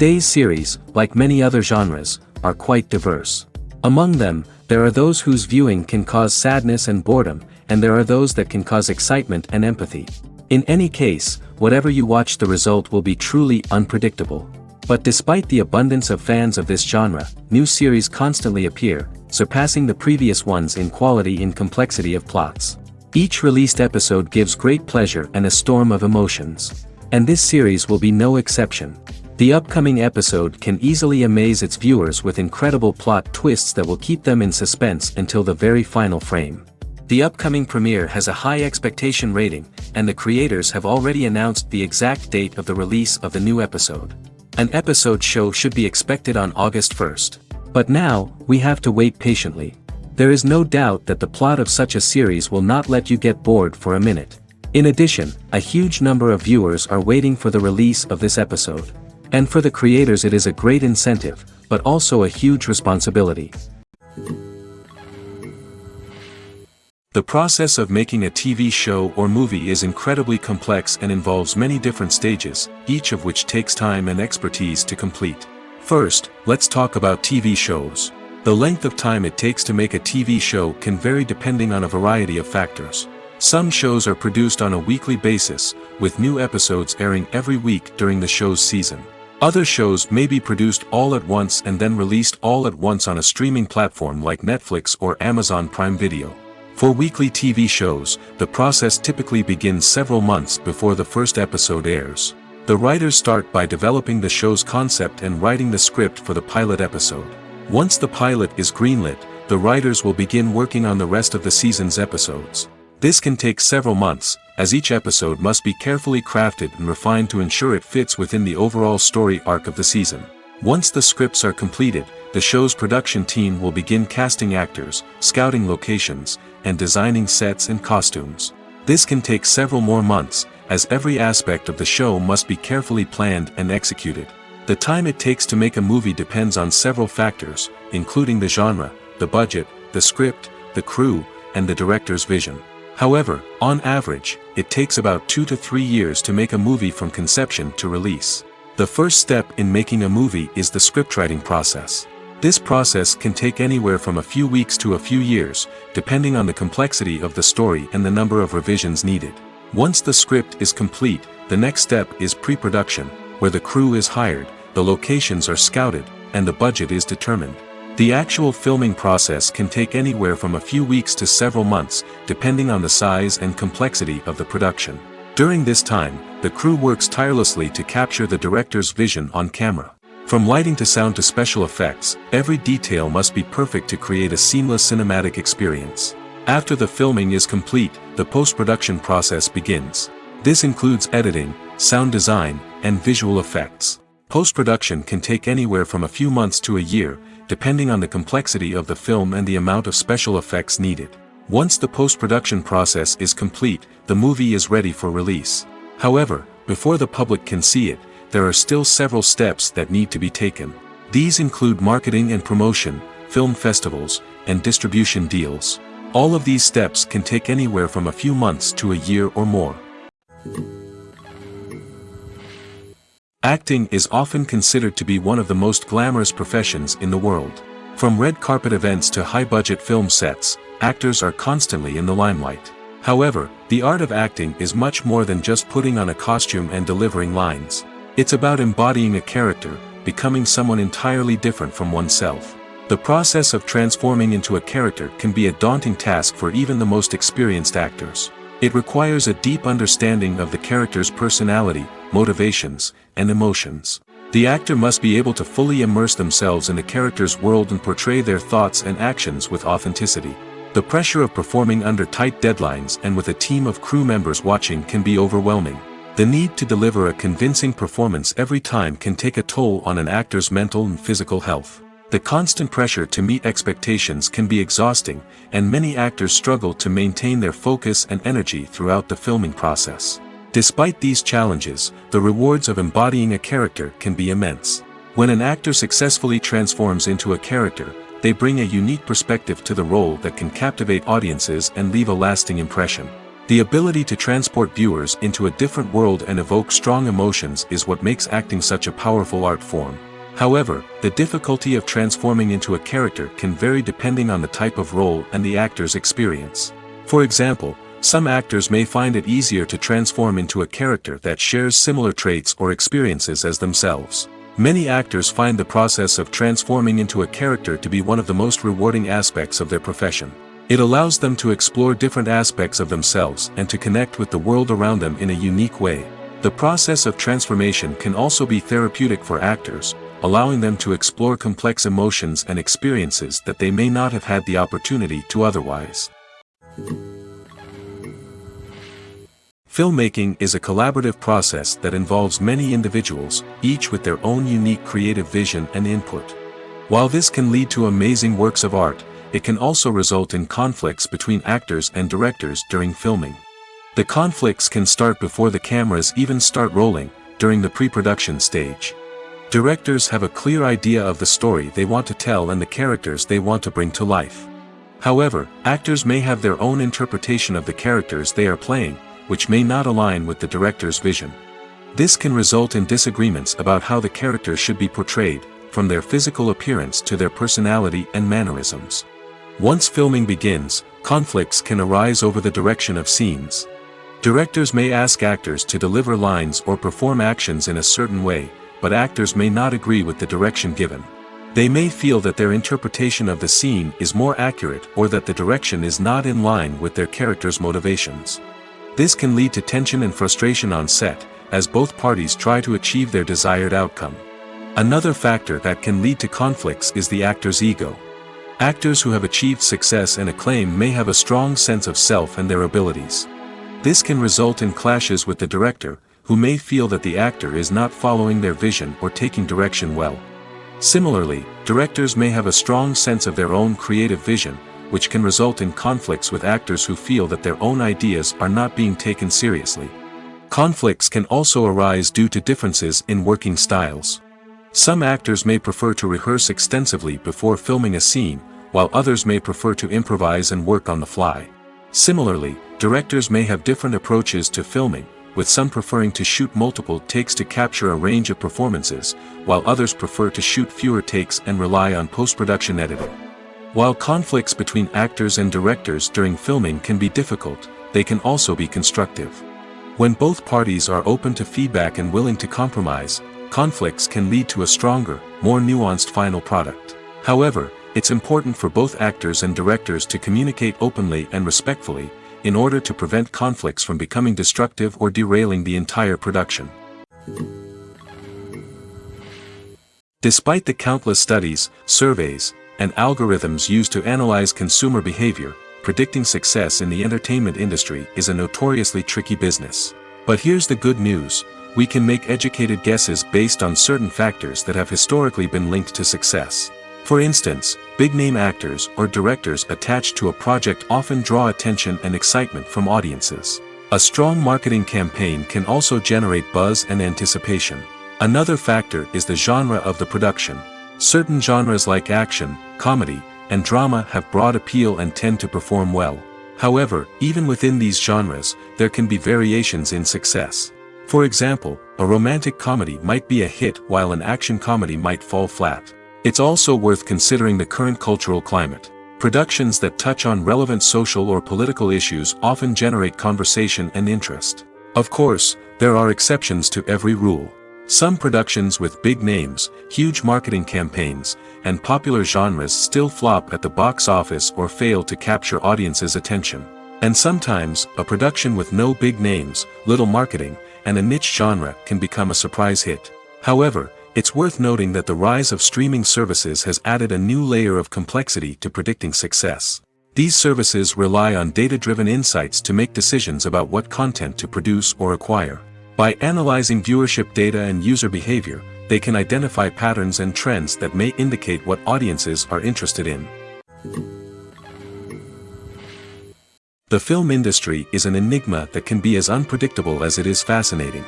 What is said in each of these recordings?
Today's series, like many other genres, are quite diverse. Among them, there are those whose viewing can cause sadness and boredom, and there are those that can cause excitement and empathy. In any case, whatever you watch, the result will be truly unpredictable. But despite the abundance of fans of this genre, new series constantly appear, surpassing the previous ones in quality and complexity of plots. Each released episode gives great pleasure and a storm of emotions. And this series will be no exception. The upcoming episode can easily amaze its viewers with incredible plot twists that will keep them in suspense until the very final frame. The upcoming premiere has a high expectation rating, and the creators have already announced the exact date of the release of the new episode. An episode show should be expected on August 1st. But now, we have to wait patiently. There is no doubt that the plot of such a series will not let you get bored for a minute. In addition, a huge number of viewers are waiting for the release of this episode. And for the creators it is a great incentive, but also a huge responsibility. The process of making a TV show or movie is incredibly complex and involves many different stages, each of which takes time and expertise to complete. First, let's talk about TV shows. The length of time it takes to make a TV show can vary depending on a variety of factors. Some shows are produced on a weekly basis, with new episodes airing every week during the show's season. Other shows may be produced all at once and then released all at once on a streaming platform like Netflix or Amazon Prime Video. For weekly TV shows, the process typically begins several months before the first episode airs. The writers start by developing the show's concept and writing the script for the pilot episode. Once the pilot is greenlit, the writers will begin working on the rest of the season's episodes. This can take several months, as each episode must be carefully crafted and refined to ensure it fits within the overall story arc of the season. Once the scripts are completed, the show's production team will begin casting actors, scouting locations, and designing sets and costumes. This can take several more months, as every aspect of the show must be carefully planned and executed. The time it takes to make a movie depends on several factors, including the genre, the budget, the script, the crew, and the director's vision. However, on average, it takes about 2 to 3 years to make a movie from conception to release. The first step in making a movie is the scriptwriting process. This process can take anywhere from a few weeks to a few years, depending on the complexity of the story and the number of revisions needed. Once the script is complete, the next step is pre-production, where the crew is hired, the locations are scouted, and the budget is determined. The actual filming process can take anywhere from a few weeks to several months, depending on the size and complexity of the production. During this time, the crew works tirelessly to capture the director's vision on camera. From lighting to sound to special effects, every detail must be perfect to create a seamless cinematic experience. After the filming is complete, the post-production process begins. This includes editing, sound design, and visual effects. Post-production can take anywhere from a few months to a year, depending on the complexity of the film and the amount of special effects needed. Once the post-production process is complete, the movie is ready for release. However, before the public can see it, there are still several steps that need to be taken. These include marketing and promotion, film festivals, and distribution deals. All of these steps can take anywhere from a few months to a year or more. Acting is often considered to be one of the most glamorous professions in the world. From red carpet events to high-budget film sets, actors are constantly in the limelight. However, the art of acting is much more than just putting on a costume and delivering lines. It's about embodying a character, becoming someone entirely different from oneself. The process of transforming into a character can be a daunting task for even the most experienced actors. It requires a deep understanding of the character's personality, motivations, and emotions. The actor must be able to fully immerse themselves in the character's world and portray their thoughts and actions with authenticity. The pressure of performing under tight deadlines and with a team of crew members watching can be overwhelming. The need to deliver a convincing performance every time can take a toll on an actor's mental and physical health. The constant pressure to meet expectations can be exhausting, and many actors struggle to maintain their focus and energy throughout the filming process. Despite these challenges, the rewards of embodying a character can be immense. When an actor successfully transforms into a character, they bring a unique perspective to the role that can captivate audiences and leave a lasting impression. The ability to transport viewers into a different world and evoke strong emotions is what makes acting such a powerful art form. However, the difficulty of transforming into a character can vary depending on the type of role and the actor's experience. For example, some actors may find it easier to transform into a character that shares similar traits or experiences as themselves. Many actors find the process of transforming into a character to be one of the most rewarding aspects of their profession. It allows them to explore different aspects of themselves and to connect with the world around them in a unique way. The process of transformation can also be therapeutic for actors, allowing them to explore complex emotions and experiences that they may not have had the opportunity to otherwise. Filmmaking is a collaborative process that involves many individuals, each with their own unique creative vision and input. While this can lead to amazing works of art, it can also result in conflicts between actors and directors during filming. The conflicts can start before the cameras even start rolling, during the pre-production stage. Directors have a clear idea of the story they want to tell and the characters they want to bring to life. However, actors may have their own interpretation of the characters they are playing, which may not align with the director's vision. This can result in disagreements about how the characters should be portrayed, from their physical appearance to their personality and mannerisms. Once filming begins, conflicts can arise over the direction of scenes. Directors may ask actors to deliver lines or perform actions in a certain way, but actors may not agree with the direction given. They may feel that their interpretation of the scene is more accurate or that the direction is not in line with their character's motivations. This can lead to tension and frustration on set, as both parties try to achieve their desired outcome. Another factor that can lead to conflicts is the actor's ego. Actors who have achieved success and acclaim may have a strong sense of self and their abilities. This can result in clashes with the director, who may feel that the actor is not following their vision or taking direction well. Similarly, directors may have a strong sense of their own creative vision, which can result in conflicts with actors who feel that their own ideas are not being taken seriously. Conflicts can also arise due to differences in working styles. Some actors may prefer to rehearse extensively before filming a scene, while others may prefer to improvise and work on the fly. Similarly, directors may have different approaches to filming, with some preferring to shoot multiple takes to capture a range of performances, while others prefer to shoot fewer takes and rely on post-production editing. While conflicts between actors and directors during filming can be difficult, they can also be constructive. When both parties are open to feedback and willing to compromise, conflicts can lead to a stronger, more nuanced final product. However, it's important for both actors and directors to communicate openly and respectfully, in order to prevent conflicts from becoming destructive or derailing the entire production. Despite the countless studies, surveys, and algorithms used to analyze consumer behavior, predicting success in the entertainment industry is a notoriously tricky business. But here's the good news: we can make educated guesses based on certain factors that have historically been linked to success. For instance, big-name actors or directors attached to a project often draw attention and excitement from audiences. A strong marketing campaign can also generate buzz and anticipation. Another factor is the genre of the production. Certain genres like action, comedy, and drama have broad appeal and tend to perform well. However, even within these genres, there can be variations in success. For example, a romantic comedy might be a hit while an action comedy might fall flat. It's also worth considering the current cultural climate. Productions that touch on relevant social or political issues often generate conversation and interest. Of course, there are exceptions to every rule. Some productions with big names, huge marketing campaigns, and popular genres still flop at the box office or fail to capture audiences' attention. And sometimes, a production with no big names, little marketing, and a niche genre can become a surprise hit. However, it's worth noting that the rise of streaming services has added a new layer of complexity to predicting success. These services rely on data-driven insights to make decisions about what content to produce or acquire. By analyzing viewership data and user behavior, they can identify patterns and trends that may indicate what audiences are interested in. The film industry is an enigma that can be as unpredictable as it is fascinating.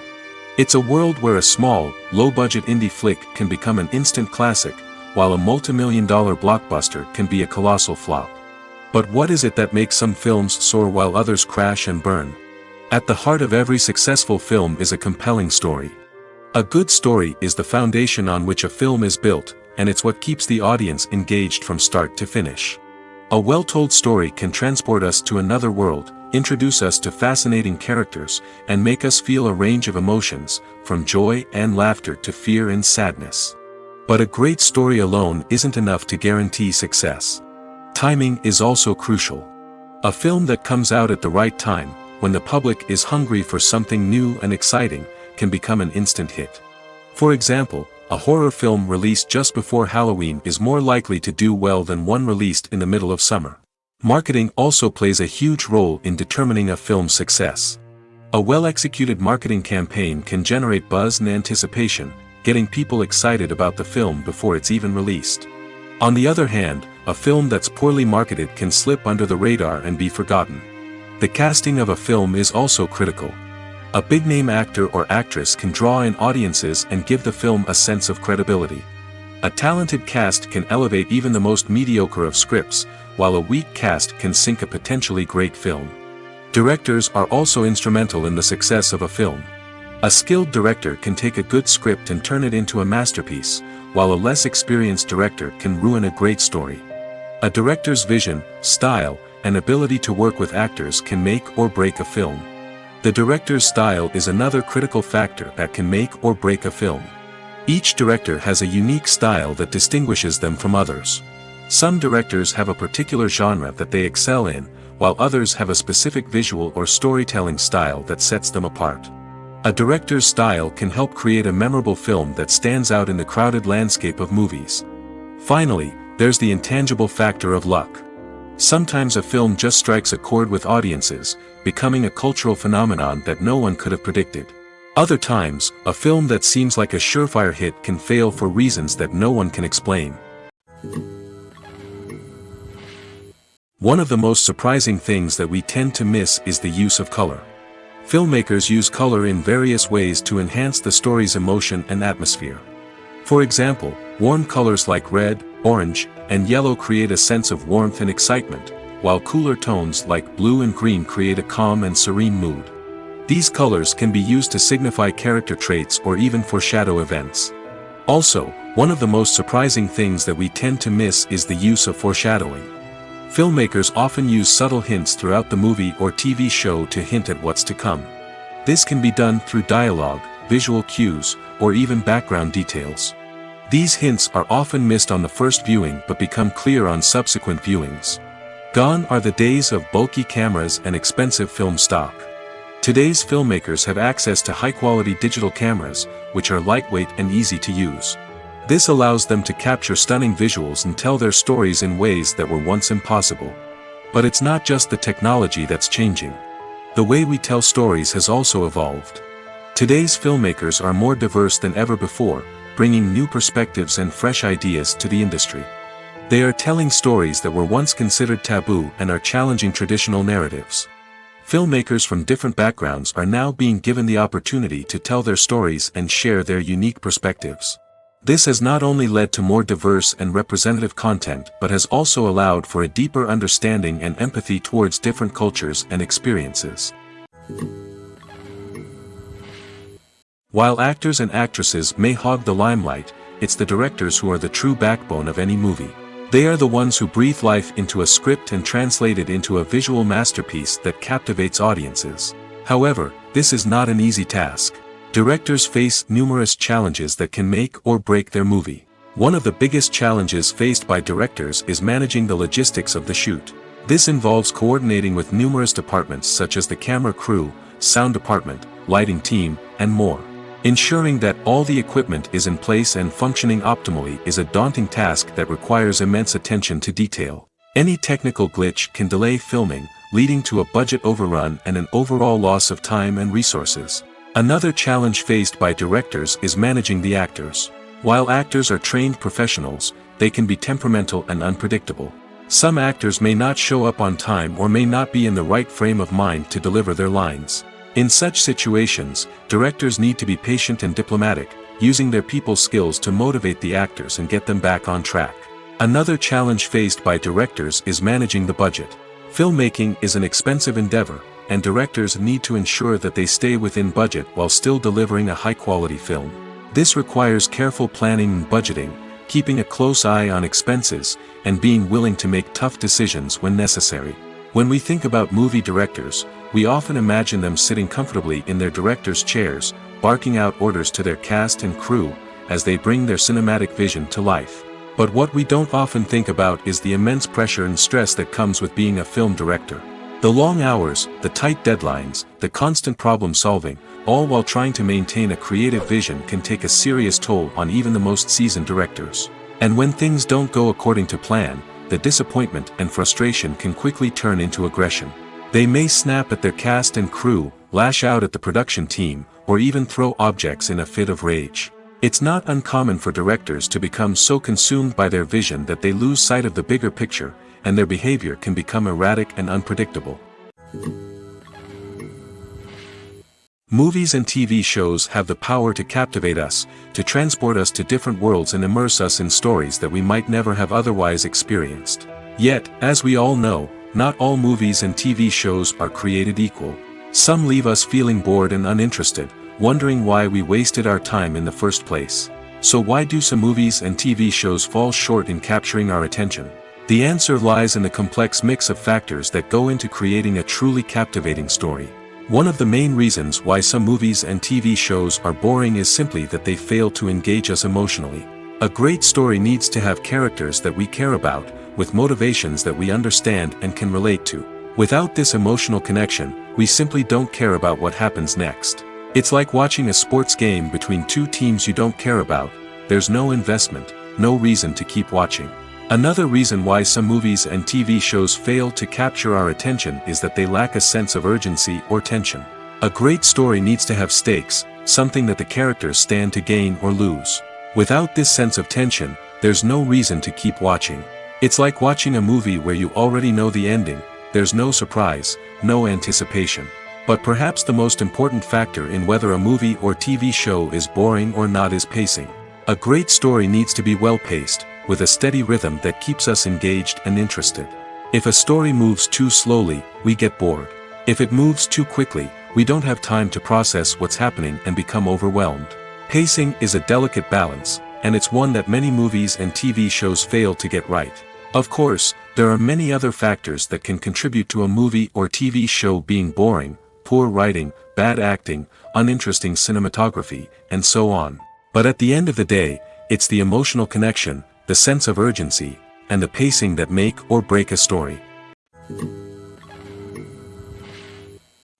It's a world where a small, low-budget indie flick can become an instant classic, while a multi-million-dollar blockbuster can be a colossal flop. But what is it that makes some films soar while others crash and burn? At the heart of every successful film is a compelling story. A good story is the foundation on which a film is built, and it's what keeps the audience engaged from start to finish. A well-told story can transport us to another world, introduce us to fascinating characters, and make us feel a range of emotions, from joy and laughter to fear and sadness. But a great story alone isn't enough to guarantee success. Timing is also crucial. A film that comes out at the right time, when the public is hungry for something new and exciting, can become an instant hit. For example, a horror film released just before Halloween is more likely to do well than one released in the middle of summer. Marketing also plays a huge role in determining a film's success. A well-executed marketing campaign can generate buzz and anticipation, getting people excited about the film before it's even released. On the other hand, a film that's poorly marketed can slip under the radar and be forgotten. The casting of a film is also critical. A big-name actor or actress can draw in audiences and give the film a sense of credibility. A talented cast can elevate even the most mediocre of scripts, while a weak cast can sink a potentially great film. Directors are also instrumental in the success of a film. A skilled director can take a good script and turn it into a masterpiece, while a less experienced director can ruin a great story. A director's vision, style, and ability to work with actors can make or break a film. The director's style is another critical factor that can make or break a film. Each director has a unique style that distinguishes them from others. Some directors have a particular genre that they excel in, while others have a specific visual or storytelling style that sets them apart. A director's style can help create a memorable film that stands out in the crowded landscape of movies. Finally, there's the intangible factor of luck. Sometimes a film just strikes a chord with audiences, becoming a cultural phenomenon that no one could have predicted. Other times, a film that seems like a surefire hit can fail for reasons that no one can explain. One of the most surprising things that we tend to miss is the use of color. Filmmakers use color in various ways to enhance the story's emotion and atmosphere. For example, warm colors like red, orange, and yellow create a sense of warmth and excitement, while cooler tones like blue and green create a calm and serene mood. These colors can be used to signify character traits or even foreshadow events. Also, one of the most surprising things that we tend to miss is the use of foreshadowing. Filmmakers often use subtle hints throughout the movie or TV show to hint at what's to come. This can be done through dialogue, visual cues, or even background details. These hints are often missed on the first viewing but become clear on subsequent viewings. Gone are the days of bulky cameras and expensive film stock. Today's filmmakers have access to high-quality digital cameras, which are lightweight and easy to use. This allows them to capture stunning visuals and tell their stories in ways that were once impossible. But it's not just the technology that's changing. The way we tell stories has also evolved. Today's filmmakers are more diverse than ever before, bringing new perspectives and fresh ideas to the industry. They are telling stories that were once considered taboo and are challenging traditional narratives. Filmmakers from different backgrounds are now being given the opportunity to tell their stories and share their unique perspectives. This has not only led to more diverse and representative content but has also allowed for a deeper understanding and empathy towards different cultures and experiences. While actors and actresses may hog the limelight, it's the directors who are the true backbone of any movie. They are the ones who breathe life into a script and translate it into a visual masterpiece that captivates audiences. However, this is not an easy task. Directors face numerous challenges that can make or break their movie. One of the biggest challenges faced by directors is managing the logistics of the shoot. This involves coordinating with numerous departments such as the camera crew, sound department, lighting team, and more. Ensuring that all the equipment is in place and functioning optimally is a daunting task that requires immense attention to detail. Any technical glitch can delay filming, leading to a budget overrun and an overall loss of time and resources. Another challenge faced by directors is managing the actors. While actors are trained professionals, they can be temperamental and unpredictable. Some actors may not show up on time or may not be in the right frame of mind to deliver their lines. In such situations, directors need to be patient and diplomatic, using their people skills to motivate the actors and get them back on track. Another challenge faced by directors is managing the budget. Filmmaking is an expensive endeavor, and directors need to ensure that they stay within budget while still delivering a high-quality film. This requires careful planning and budgeting, keeping a close eye on expenses, and being willing to make tough decisions when necessary. When we think about movie directors, we often imagine them sitting comfortably in their director's chairs, barking out orders to their cast and crew, as they bring their cinematic vision to life. But what we don't often think about is the immense pressure and stress that comes with being a film director. The long hours, the tight deadlines, the constant problem solving, all while trying to maintain a creative vision can take a serious toll on even the most seasoned directors. And when things don't go according to plan, the disappointment and frustration can quickly turn into aggression. They may snap at their cast and crew, lash out at the production team, or even throw objects in a fit of rage. It's not uncommon for directors to become so consumed by their vision that they lose sight of the bigger picture, and their behavior can become erratic and unpredictable. Movies and TV shows have the power to captivate us, to transport us to different worlds and immerse us in stories that we might never have otherwise experienced. Yet, as we all know, not all movies and TV shows are created equal. Some leave us feeling bored and uninterested, wondering why we wasted our time in the first place. So why do some movies and TV shows fall short in capturing our attention? The answer lies in the complex mix of factors that go into creating a truly captivating story. One of the main reasons why some movies and TV shows are boring is simply that they fail to engage us emotionally. A great story needs to have characters that we care about, with motivations that we understand and can relate to. Without this emotional connection, we simply don't care about what happens next. It's like watching a sports game between two teams you don't care about. There's no investment, no reason to keep watching. Another reason why some movies and TV shows fail to capture our attention is that they lack a sense of urgency or tension. A great story needs to have stakes, something that the characters stand to gain or lose. Without this sense of tension, there's no reason to keep watching. It's like watching a movie where you already know the ending. There's no surprise, no anticipation. But perhaps the most important factor in whether a movie or TV show is boring or not is pacing. A great story needs to be well-paced, with a steady rhythm that keeps us engaged and interested. If a story moves too slowly, we get bored. If it moves too quickly, we don't have time to process what's happening and become overwhelmed. Pacing is a delicate balance, and it's one that many movies and TV shows fail to get right. Of course, there are many other factors that can contribute to a movie or TV show being boring: poor writing, bad acting, uninteresting cinematography, and so on. But at the end of the day, it's the emotional connection, the sense of urgency, and the pacing that make or break a story.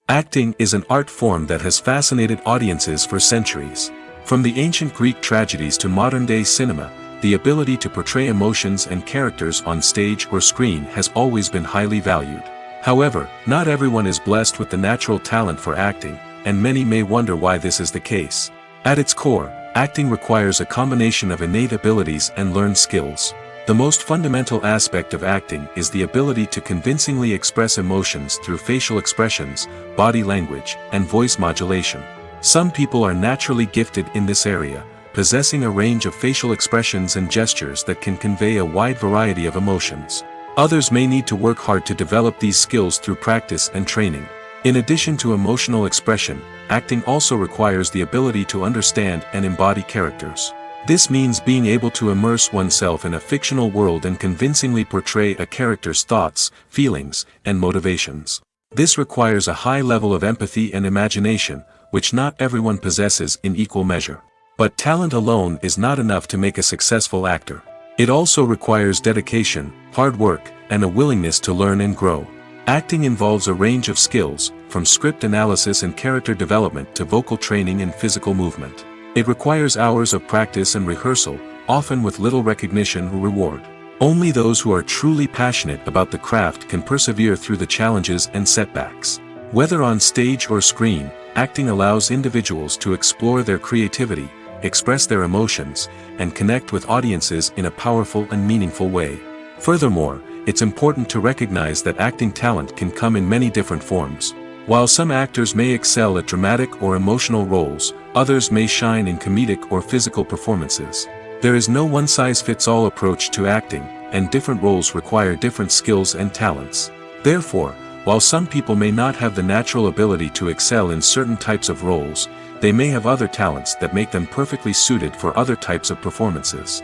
Acting is an art form that has fascinated audiences for centuries. From the ancient Greek tragedies to modern-day cinema, the ability to portray emotions and characters on stage or screen has always been highly valued. However, not everyone is blessed with the natural talent for acting, and many may wonder why this is the case. At its core, acting requires a combination of innate abilities and learned skills. The most fundamental aspect of acting is the ability to convincingly express emotions through facial expressions, body language, and voice modulation. Some people are naturally gifted in this area, possessing a range of facial expressions and gestures that can convey a wide variety of emotions. Others may need to work hard to develop these skills through practice and training. In addition to emotional expression, acting also requires the ability to understand and embody characters. This means being able to immerse oneself in a fictional world and convincingly portray a character's thoughts, feelings, and motivations. This requires a high level of empathy and imagination, which not everyone possesses in equal measure. But talent alone is not enough to make a successful actor. It also requires dedication, hard work, and a willingness to learn and grow. Acting involves a range of skills, from script analysis and character development to vocal training and physical movement. It requires hours of practice and rehearsal, often with little recognition or reward. Only those who are truly passionate about the craft can persevere through the challenges and setbacks. Whether on stage or screen, acting allows individuals to explore their creativity, express their emotions, and connect with audiences in a powerful and meaningful way. Furthermore, it's important to recognize that acting talent can come in many different forms. While some actors may excel at dramatic or emotional roles, others may shine in comedic or physical performances. There is no one-size-fits-all approach to acting, and different roles require different skills and talents. Therefore, while some people may not have the natural ability to excel in certain types of roles, they may have other talents that make them perfectly suited for other types of performances.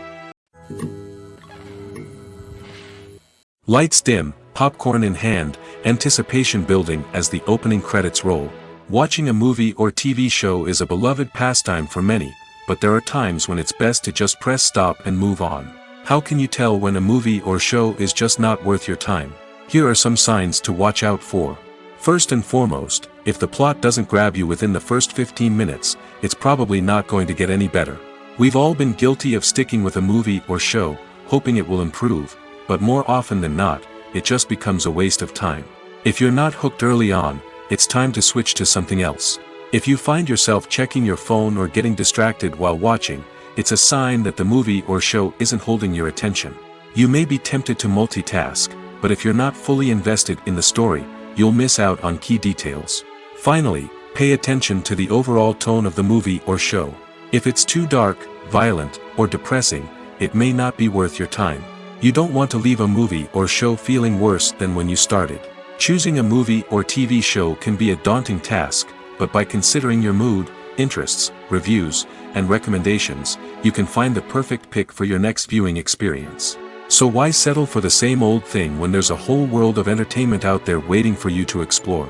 Lights dim, popcorn in hand, anticipation building as the opening credits roll. Watching a movie or TV show is a beloved pastime for many, but there are times when it's best to just press stop and move on. How can you tell when a movie or show is just not worth your time? Here are some signs to watch out for. First and foremost, if the plot doesn't grab you within the first 15 minutes, it's probably not going to get any better. We've all been guilty of sticking with a movie or show, hoping it will improve, but more often than not, it just becomes a waste of time. If you're not hooked early on, it's time to switch to something else. If you find yourself checking your phone or getting distracted while watching, it's a sign that the movie or show isn't holding your attention. You may be tempted to multitask, but if you're not fully invested in the story, you'll miss out on key details. Finally, pay attention to the overall tone of the movie or show. If it's too dark, violent, or depressing, it may not be worth your time. You don't want to leave a movie or show feeling worse than when you started. Choosing a movie or TV show can be a daunting task, but by considering your mood, interests, reviews, and recommendations, you can find the perfect pick for your next viewing experience. So why settle for the same old thing when there's a whole world of entertainment out there waiting for you to explore?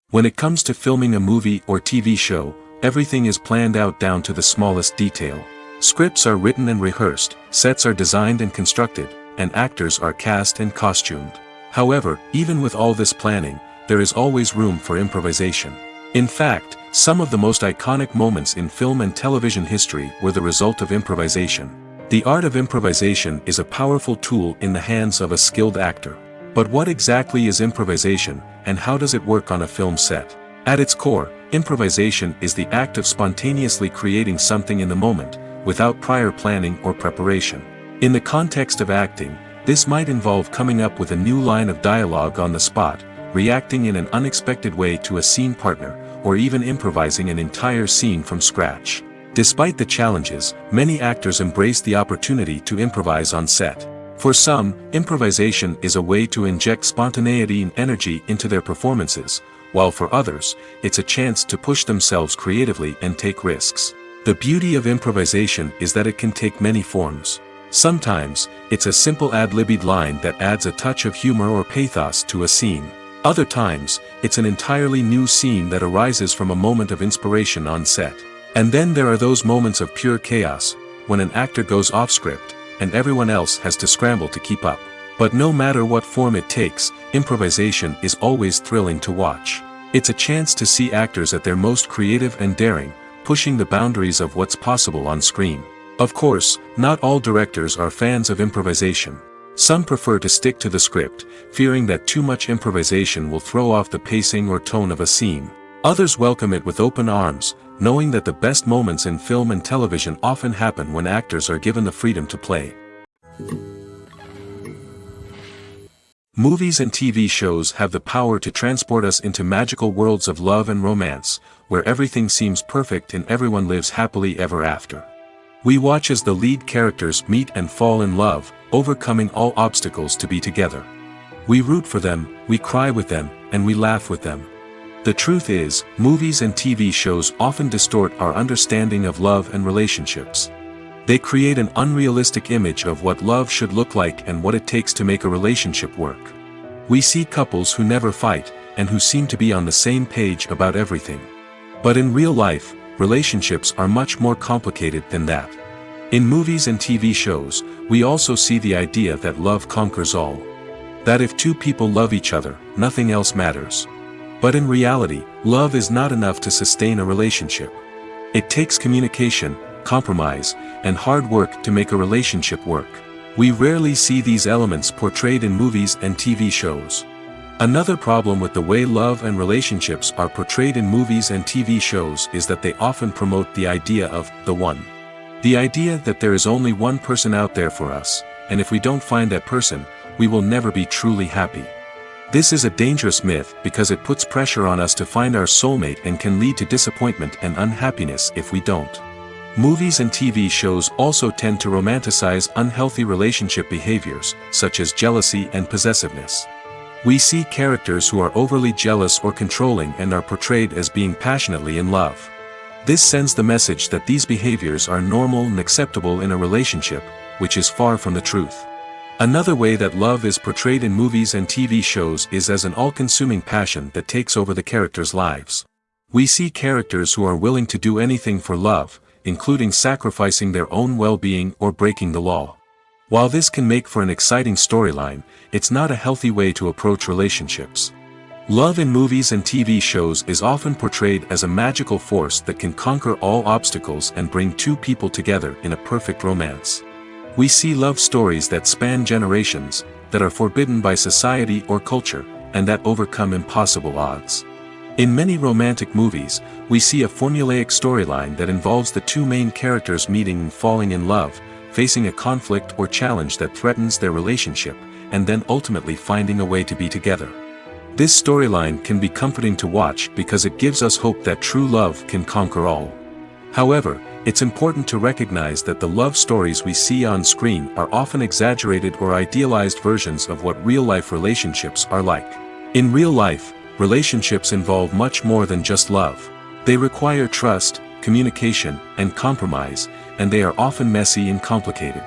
When it comes to filming a movie or TV show, everything is planned out down to the smallest detail. Scripts are written and rehearsed, sets are designed and constructed, and actors are cast and costumed. However, even with all this planning, there is always room for improvisation. In fact, some of the most iconic moments in film and television history were the result of improvisation. The art of improvisation is a powerful tool in the hands of a skilled actor. But what exactly is improvisation, and how does it work on a film set? At its core, improvisation is the act of spontaneously creating something in the moment, without prior planning or preparation. In the context of acting, this might involve coming up with a new line of dialogue on the spot, reacting in an unexpected way to a scene partner, or even improvising an entire scene from scratch. Despite the challenges, many actors embrace the opportunity to improvise on set. For some, improvisation is a way to inject spontaneity and energy into their performances, while for others, it's a chance to push themselves creatively and take risks. The beauty of improvisation is that it can take many forms. Sometimes, it's a simple ad-libbed line that adds a touch of humor or pathos to a scene. Other times, it's an entirely new scene that arises from a moment of inspiration on set. And then there are those moments of pure chaos, when an actor goes off script, and everyone else has to scramble to keep up. But no matter what form it takes, improvisation is always thrilling to watch. It's a chance to see actors at their most creative and daring, pushing the boundaries of what's possible on screen. Of course, not all directors are fans of improvisation. Some prefer to stick to the script, fearing that too much improvisation will throw off the pacing or tone of a scene. Others welcome it with open arms, knowing that the best moments in film and television often happen when actors are given the freedom to play. Movies and TV shows have the power to transport us into magical worlds of love and romance, where everything seems perfect and everyone lives happily ever after. We watch as the lead characters meet and fall in love, overcoming all obstacles to be together. We root for them, we cry with them, and we laugh with them. The truth is, movies and TV shows often distort our understanding of love and relationships. They create an unrealistic image of what love should look like and what it takes to make a relationship work. We see couples who never fight, and who seem to be on the same page about everything. But in real life, relationships are much more complicated than that. In movies and TV shows, we also see the idea that love conquers all. That if two people love each other, nothing else matters. But in reality, love is not enough to sustain a relationship. It takes communication, compromise, and hard work to make a relationship work. We rarely see these elements portrayed in movies and TV shows. Another problem with the way love and relationships are portrayed in movies and TV shows is that they often promote the idea of the one. The idea that there is only one person out there for us, and if we don't find that person, we will never be truly happy. This is a dangerous myth because it puts pressure on us to find our soulmate and can lead to disappointment and unhappiness if we don't. Movies and TV shows also tend to romanticize unhealthy relationship behaviors, such as jealousy and possessiveness. We see characters who are overly jealous or controlling and are portrayed as being passionately in love. This sends the message that these behaviors are normal and acceptable in a relationship, which is far from the truth. Another way that love is portrayed in movies and TV shows is as an all-consuming passion that takes over the characters' lives. We see characters who are willing to do anything for love, including sacrificing their own well-being or breaking the law. While this can make for an exciting storyline, it's not a healthy way to approach relationships. Love in movies and TV shows is often portrayed as a magical force that can conquer all obstacles and bring two people together in a perfect romance. We see love stories that span generations, that are forbidden by society or culture, and that overcome impossible odds. In many romantic movies, we see a formulaic storyline that involves the two main characters meeting and falling in love, facing a conflict or challenge that threatens their relationship, and then ultimately finding a way to be together. This storyline can be comforting to watch because it gives us hope that true love can conquer all. However, it's important to recognize that the love stories we see on screen are often exaggerated or idealized versions of what real-life relationships are like. In real life, relationships involve much more than just love. They require trust, communication, and compromise, and they are often messy and complicated.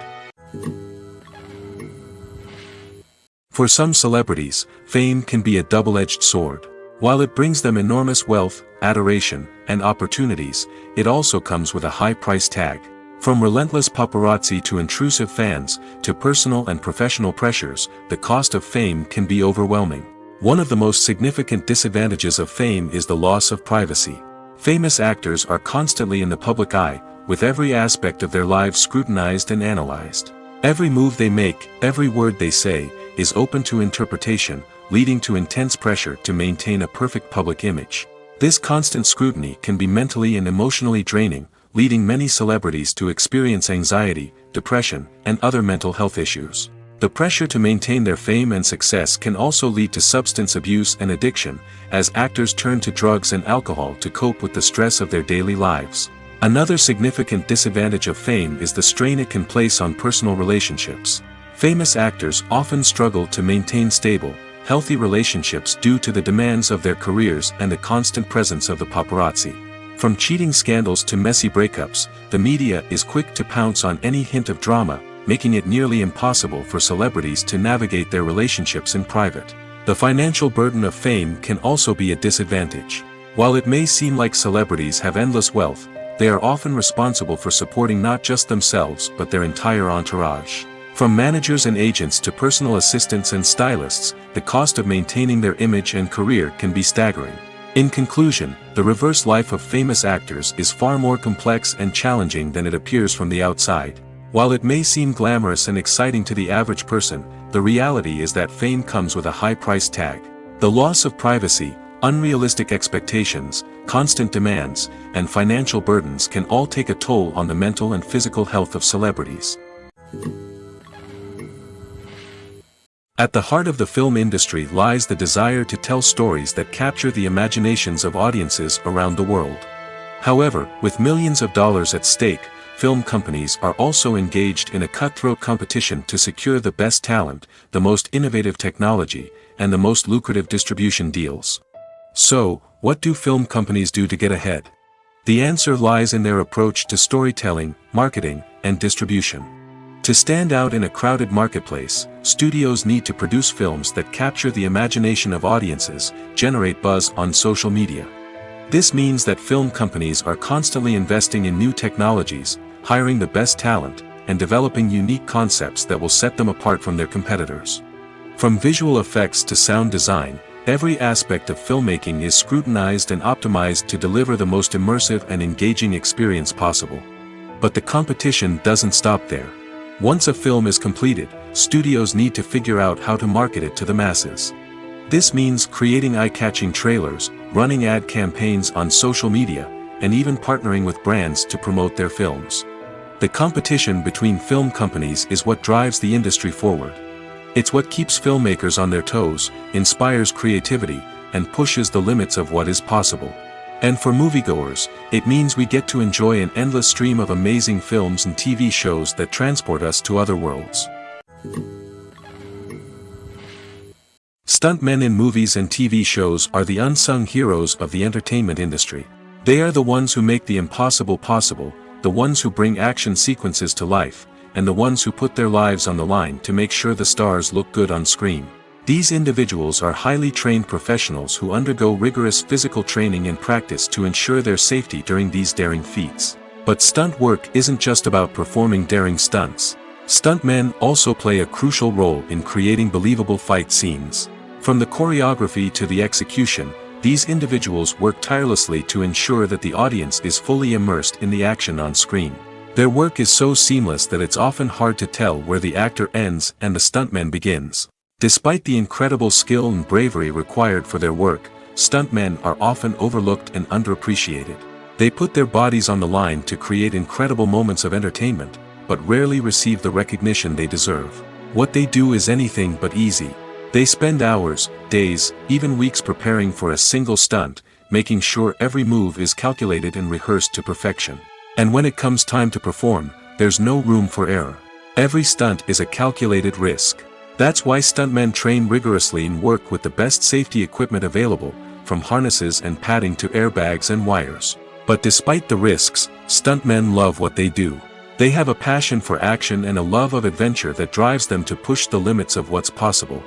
For some celebrities, fame can be a double-edged sword. While it brings them enormous wealth, adoration, and opportunities, it also comes with a high price tag. From relentless paparazzi to intrusive fans, to personal and professional pressures, the cost of fame can be overwhelming. One of the most significant disadvantages of fame is the loss of privacy. Famous actors are constantly in the public eye, with every aspect of their lives scrutinized and analyzed. Every move they make, every word they say, is open to interpretation, leading to intense pressure to maintain a perfect public image. This constant scrutiny can be mentally and emotionally draining, leading many celebrities to experience anxiety, depression, and other mental health issues. The pressure to maintain their fame and success can also lead to substance abuse and addiction, as actors turn to drugs and alcohol to cope with the stress of their daily lives. Another significant disadvantage of fame is the strain it can place on personal relationships. Famous actors often struggle to maintain stable, healthy relationships due to the demands of their careers and the constant presence of the paparazzi. From cheating scandals to messy breakups, the media is quick to pounce on any hint of drama, making it nearly impossible for celebrities to navigate their relationships in private. The financial burden of fame can also be a disadvantage. While it may seem like celebrities have endless wealth, they are often responsible for supporting not just themselves but their entire entourage. From managers and agents to personal assistants and stylists, the cost of maintaining their image and career can be staggering. In conclusion, the reverse life of famous actors is far more complex and challenging than it appears from the outside. While it may seem glamorous and exciting to the average person, the reality is that fame comes with a high price tag. The loss of privacy, unrealistic expectations, constant demands, and financial burdens can all take a toll on the mental and physical health of celebrities. At the heart of the film industry lies the desire to tell stories that capture the imaginations of audiences around the world. However, with millions of dollars at stake, film companies are also engaged in a cutthroat competition to secure the best talent, the most innovative technology, and the most lucrative distribution deals. So, what do film companies do to get ahead? The answer lies in their approach to storytelling, marketing, and distribution. To stand out in a crowded marketplace, studios need to produce films that capture the imagination of audiences, generate buzz on social media. This means that film companies are constantly investing in new technologies, hiring the best talent, and developing unique concepts that will set them apart from their competitors. From visual effects to sound design, every aspect of filmmaking is scrutinized and optimized to deliver the most immersive and engaging experience possible. But the competition doesn't stop there. Once a film is completed, studios need to figure out how to market it to the masses. This means creating eye-catching trailers, running ad campaigns on social media, and even partnering with brands to promote their films. The competition between film companies is what drives the industry forward. It's what keeps filmmakers on their toes, inspires creativity, and pushes the limits of what is possible. And for moviegoers, it means we get to enjoy an endless stream of amazing films and TV shows that transport us to other worlds. Stuntmen in movies and TV shows are the unsung heroes of the entertainment industry. They are the ones who make the impossible possible, the ones who bring action sequences to life, and the ones who put their lives on the line to make sure the stars look good on screen. These individuals are highly trained professionals who undergo rigorous physical training and practice to ensure their safety during these daring feats. But stunt work isn't just about performing daring stunts. Stuntmen also play a crucial role in creating believable fight scenes. From the choreography to the execution, these individuals work tirelessly to ensure that the audience is fully immersed in the action on screen. Their work is so seamless that it's often hard to tell where the actor ends and the stuntman begins. Despite the incredible skill and bravery required for their work, stuntmen are often overlooked and underappreciated. They put their bodies on the line to create incredible moments of entertainment, but rarely receive the recognition they deserve. What they do is anything but easy. They spend hours, days, even weeks preparing for a single stunt, making sure every move is calculated and rehearsed to perfection. And when it comes time to perform, there's no room for error. Every stunt is a calculated risk. That's why stuntmen train rigorously and work with the best safety equipment available, from harnesses and padding to airbags and wires. But despite the risks, stuntmen love what they do. They have a passion for action and a love of adventure that drives them to push the limits of what's possible.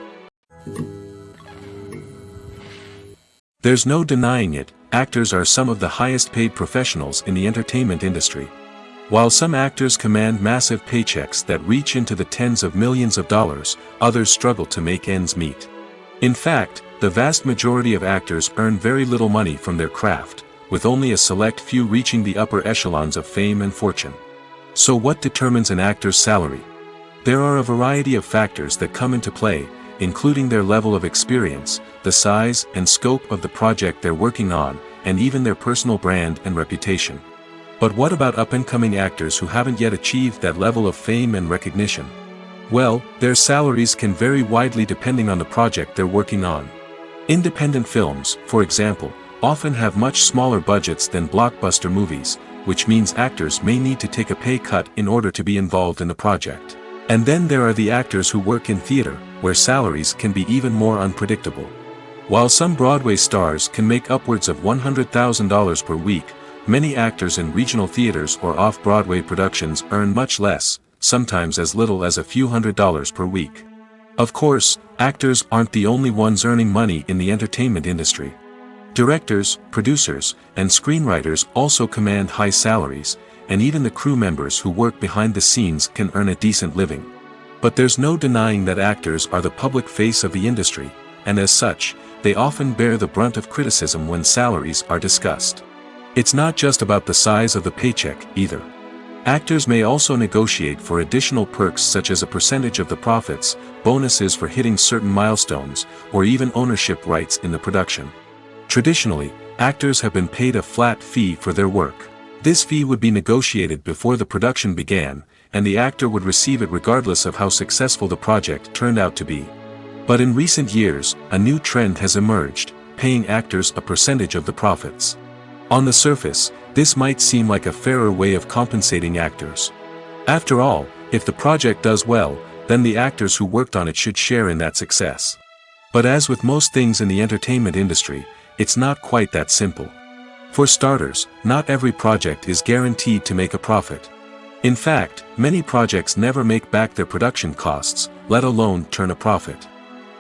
There's no denying it, actors are some of the highest paid professionals in the entertainment industry. While some actors command massive paychecks that reach into the tens of millions of dollars, others struggle to make ends meet. In fact, the vast majority of actors earn very little money from their craft, with only a select few reaching the upper echelons of fame and fortune. So what determines an actor's salary? There are a variety of factors that come into play, including their level of experience, the size and scope of the project they're working on, and even their personal brand and reputation. But what about up-and-coming actors who haven't yet achieved that level of fame and recognition? Well, their salaries can vary widely depending on the project they're working on. Independent films, for example, often have much smaller budgets than blockbuster movies, which means actors may need to take a pay cut in order to be involved in the project. And then there are the actors who work in theater, where salaries can be even more unpredictable. While some Broadway stars can make upwards of $100,000 per week, many actors in regional theaters or off-Broadway productions earn much less, sometimes as little as a few $100s per week. Of course, actors aren't the only ones earning money in the entertainment industry. Directors, producers, and screenwriters also command high salaries, and even the crew members who work behind the scenes can earn a decent living. But there's no denying that actors are the public face of the industry, and as such, they often bear the brunt of criticism when salaries are discussed. It's not just about the size of the paycheck, either. Actors may also negotiate for additional perks such as a percentage of the profits, bonuses for hitting certain milestones, or even ownership rights in the production. Traditionally, actors have been paid a flat fee for their work. This fee would be negotiated before the production began, and the actor would receive it regardless of how successful the project turned out to be. But in recent years, a new trend has emerged, paying actors a percentage of the profits. On the surface, this might seem like a fairer way of compensating actors. After all, if the project does well, then the actors who worked on it should share in that success. But as with most things in the entertainment industry, it's not quite that simple. For starters, not every project is guaranteed to make a profit. In fact, many projects never make back their production costs, let alone turn a profit.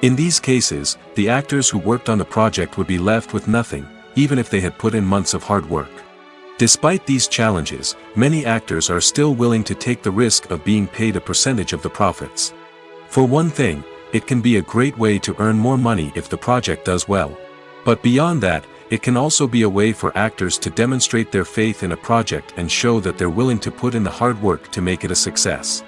In these cases, the actors who worked on the project would be left with nothing, even if they had put in months of hard work. Despite these challenges, many actors are still willing to take the risk of being paid a percentage of the profits. For one thing, it can be a great way to earn more money if the project does well. But beyond that, it can also be a way for actors to demonstrate their faith in a project and show that they're willing to put in the hard work to make it a success.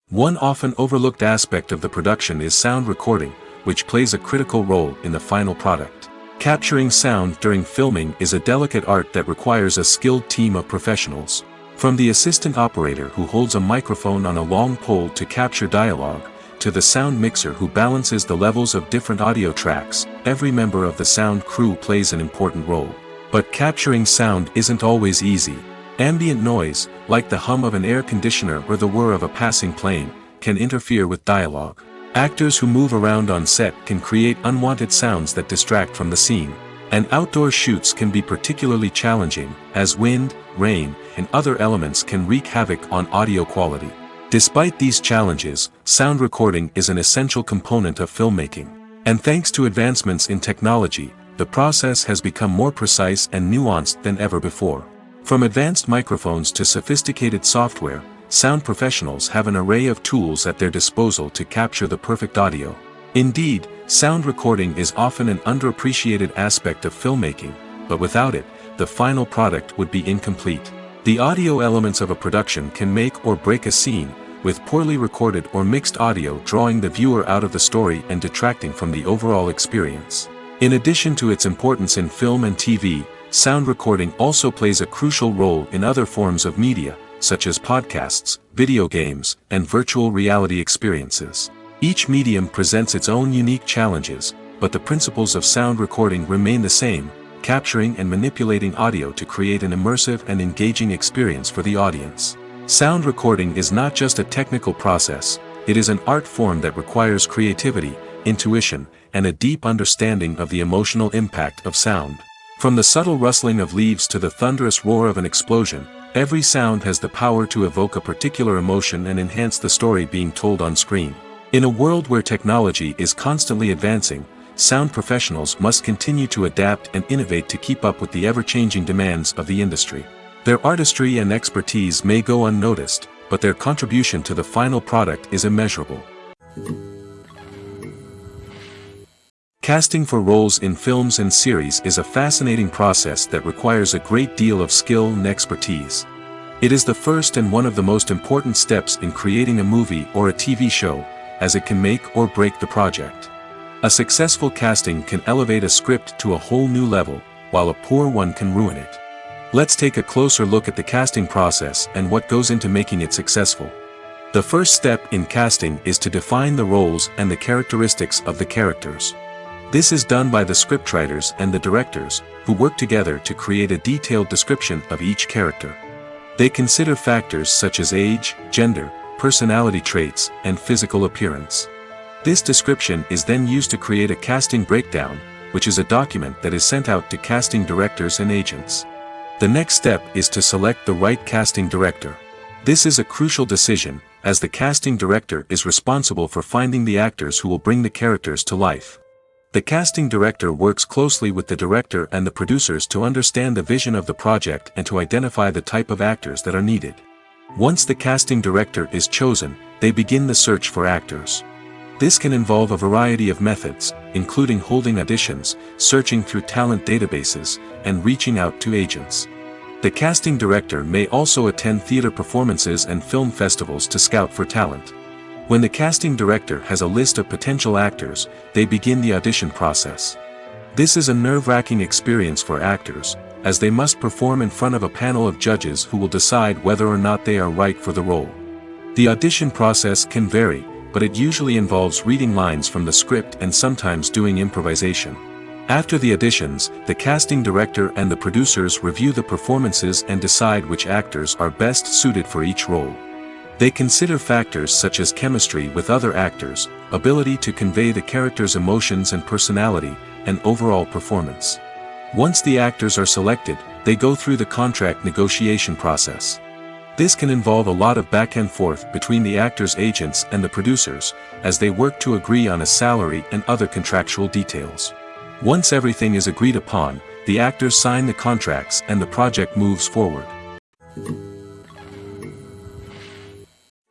One often overlooked aspect of the production is sound recording, which plays a critical role in the final product. Capturing sound during filming is a delicate art that requires a skilled team of professionals. From the assistant operator who holds a microphone on a long pole to capture dialogue, to the sound mixer who balances the levels of different audio tracks, every member of the sound crew plays an important role. But capturing sound isn't always easy. Ambient noise, like the hum of an air conditioner or the whir of a passing plane, can interfere with dialogue. Actors who move around on set can create unwanted sounds that distract from the scene. And outdoor shoots can be particularly challenging, as wind, rain, and other elements can wreak havoc on audio quality. Despite these challenges, sound recording is an essential component of filmmaking. And thanks to advancements in technology, the process has become more precise and nuanced than ever before. From advanced microphones to sophisticated software, sound professionals have an array of tools at their disposal to capture the perfect audio. Indeed, sound recording is often an underappreciated aspect of filmmaking, but without it, the final product would be incomplete. The audio elements of a production can make or break a scene, with poorly recorded or mixed audio drawing the viewer out of the story and detracting from the overall experience. In addition to its importance in film and TV, sound recording also plays a crucial role in other forms of media, such as podcasts, video games, and virtual reality experiences. Each medium presents its own unique challenges, but the principles of sound recording remain the same, capturing and manipulating audio to create an immersive and engaging experience for the audience. Sound recording is not just a technical process, it is an art form that requires creativity, intuition, and a deep understanding of the emotional impact of sound. From the subtle rustling of leaves to the thunderous roar of an explosion, every sound has the power to evoke a particular emotion and enhance the story being told on screen. In a world where technology is constantly advancing, sound professionals must continue to adapt and innovate to keep up with the ever-changing demands of the industry. Their artistry and expertise may go unnoticed, but their contribution to the final product is immeasurable. Casting for roles in films and series is a fascinating process that requires a great deal of skill and expertise. It is the first and one of the most important steps in creating a movie or a TV show, as it can make or break the project. A successful casting can elevate a script to a whole new level, while a poor one can ruin it. Let's take a closer look at the casting process and what goes into making it successful. The first step in casting is to define the roles and the characteristics of the characters. This is done by the scriptwriters and the directors, who work together to create a detailed description of each character. They consider factors such as age, gender, personality traits, and physical appearance. This description is then used to create a casting breakdown, which is a document that is sent out to casting directors and agents. The next step is to select the right casting director. This is a crucial decision, as the casting director is responsible for finding the actors who will bring the characters to life. The casting director works closely with the director and the producers to understand the vision of the project and to identify the type of actors that are needed. Once the casting director is chosen, they begin the search for actors. This can involve a variety of methods, including holding auditions, searching through talent databases, and reaching out to agents. The casting director may also attend theater performances and film festivals to scout for talent. When the casting director has a list of potential actors, they begin the audition process. This is a nerve-wracking experience for actors, as they must perform in front of a panel of judges who will decide whether or not they are right for the role. The audition process can vary, but it usually involves reading lines from the script and sometimes doing improvisation. After the auditions, the casting director and the producers review the performances and decide which actors are best suited for each role. They consider factors such as chemistry with other actors, ability to convey the character's emotions and personality, and overall performance. Once the actors are selected, they go through the contract negotiation process. This can involve a lot of back and forth between the actors' agents and the producers, as they work to agree on a salary and other contractual details. Once everything is agreed upon, the actors sign the contracts and the project moves forward.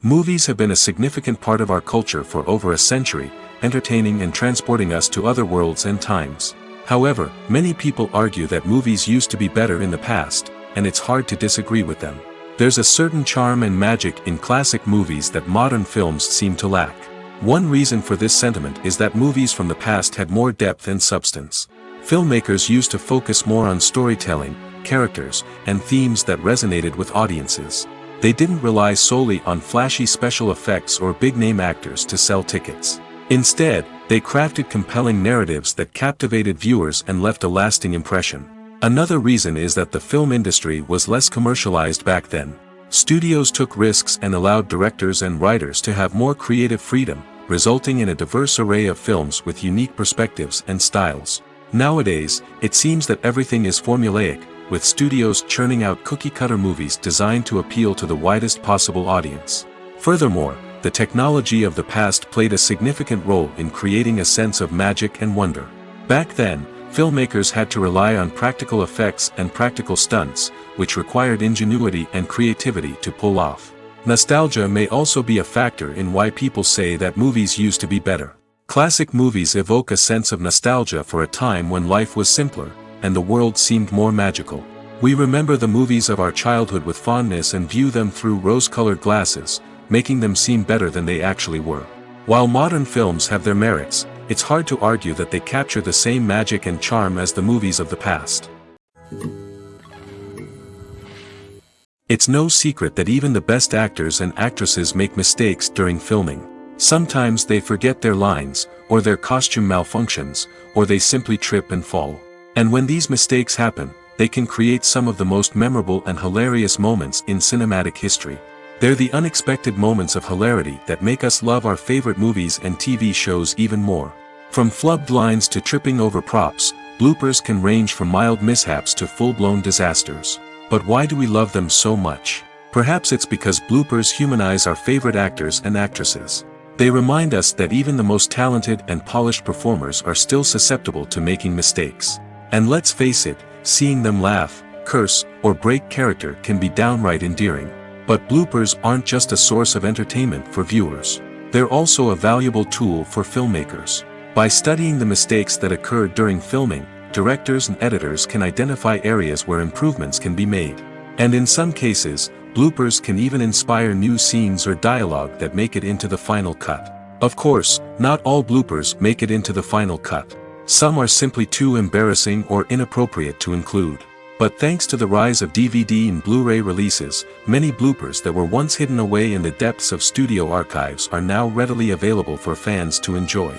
Movies have been a significant part of our culture for over a century, entertaining and transporting us to other worlds and times. However, many people argue that movies used to be better in the past, and it's hard to disagree with them. There's a certain charm and magic in classic movies that modern films seem to lack. One reason for this sentiment is that movies from the past had more depth and substance. Filmmakers used to focus more on storytelling, characters, and themes that resonated with audiences. They didn't rely solely on flashy special effects or big-name actors to sell tickets. Instead, they crafted compelling narratives that captivated viewers and left a lasting impression. Another reason is that the film industry was less commercialized back then. Studios took risks and allowed directors and writers to have more creative freedom, resulting in a diverse array of films with unique perspectives and styles. Nowadays, it seems that everything is formulaic, with studios churning out cookie-cutter movies designed to appeal to the widest possible audience. Furthermore, the technology of the past played a significant role in creating a sense of magic and wonder. Back then, filmmakers had to rely on practical effects and practical stunts, which required ingenuity and creativity to pull off. Nostalgia may also be a factor in why people say that movies used to be better. Classic movies evoke a sense of nostalgia for a time when life was simpler, and the world seemed more magical. We remember the movies of our childhood with fondness and view them through rose-colored glasses, making them seem better than they actually were. While modern films have their merits, it's hard to argue that they capture the same magic and charm as the movies of the past. It's no secret that even the best actors and actresses make mistakes during filming. Sometimes they forget their lines, or their costume malfunctions, or they simply trip and fall. And when these mistakes happen, they can create some of the most memorable and hilarious moments in cinematic history. They're the unexpected moments of hilarity that make us love our favorite movies and TV shows even more. From flubbed lines to tripping over props, bloopers can range from mild mishaps to full-blown disasters. But why do we love them so much? Perhaps it's because bloopers humanize our favorite actors and actresses. They remind us that even the most talented and polished performers are still susceptible to making mistakes. And let's face it, seeing them laugh, curse, or break character can be downright endearing. But bloopers aren't just a source of entertainment for viewers. They're also a valuable tool for filmmakers. By studying the mistakes that occurred during filming, directors and editors can identify areas where improvements can be made. And in some cases, bloopers can even inspire new scenes or dialogue that make it into the final cut. Of course, not all bloopers make it into the final cut. Some are simply too embarrassing or inappropriate to include. But thanks to the rise of DVD and Blu-ray releases, many bloopers that were once hidden away in the depths of studio archives are now readily available for fans to enjoy.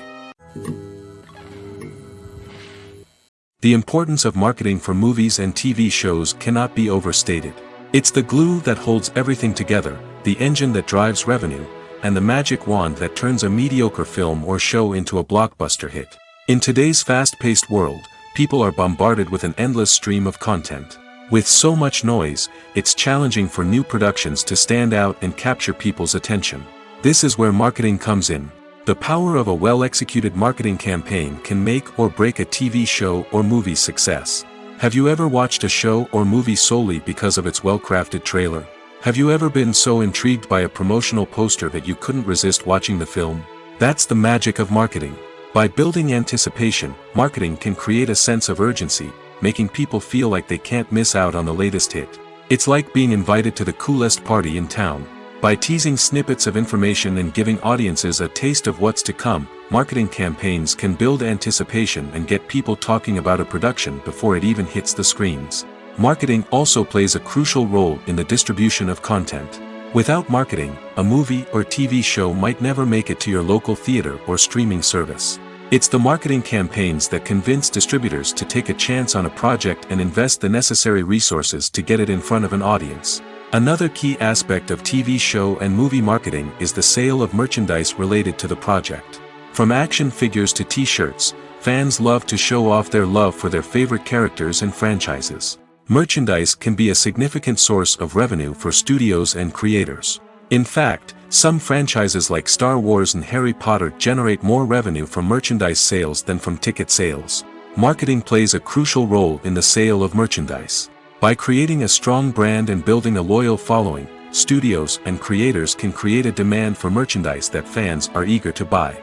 The importance of marketing for movies and TV shows cannot be overstated. It's the glue that holds everything together, the engine that drives revenue, and the magic wand that turns a mediocre film or show into a blockbuster hit. In today's fast-paced world, people are bombarded with an endless stream of content. With so much noise, it's challenging for new productions to stand out and capture people's attention. This is where marketing comes in. The power of a well-executed marketing campaign can make or break a TV show or movie's success. Have you ever watched a show or movie solely because of its well-crafted trailer? Have you ever been so intrigued by a promotional poster that you couldn't resist watching the film? That's the magic of marketing. By building anticipation, marketing can create a sense of urgency, making people feel like they can't miss out on the latest hit. It's like being invited to the coolest party in town. By teasing snippets of information and giving audiences a taste of what's to come, marketing campaigns can build anticipation and get people talking about a production before it even hits the screens. Marketing also plays a crucial role in the distribution of content. Without marketing, a movie or TV show might never make it to your local theater or streaming service. It's the marketing campaigns that convince distributors to take a chance on a project and invest the necessary resources to get it in front of an audience. Another key aspect of TV show and movie marketing is the sale of merchandise related to the project. From action figures to t-shirts, fans love to show off their love for their favorite characters and franchises. Merchandise can be a significant source of revenue for studios and creators. In fact, some franchises like Star Wars and Harry Potter generate more revenue from merchandise sales than from ticket sales. Marketing plays a crucial role in the sale of merchandise. By creating a strong brand and building a loyal following, studios and creators can create a demand for merchandise that fans are eager to buy.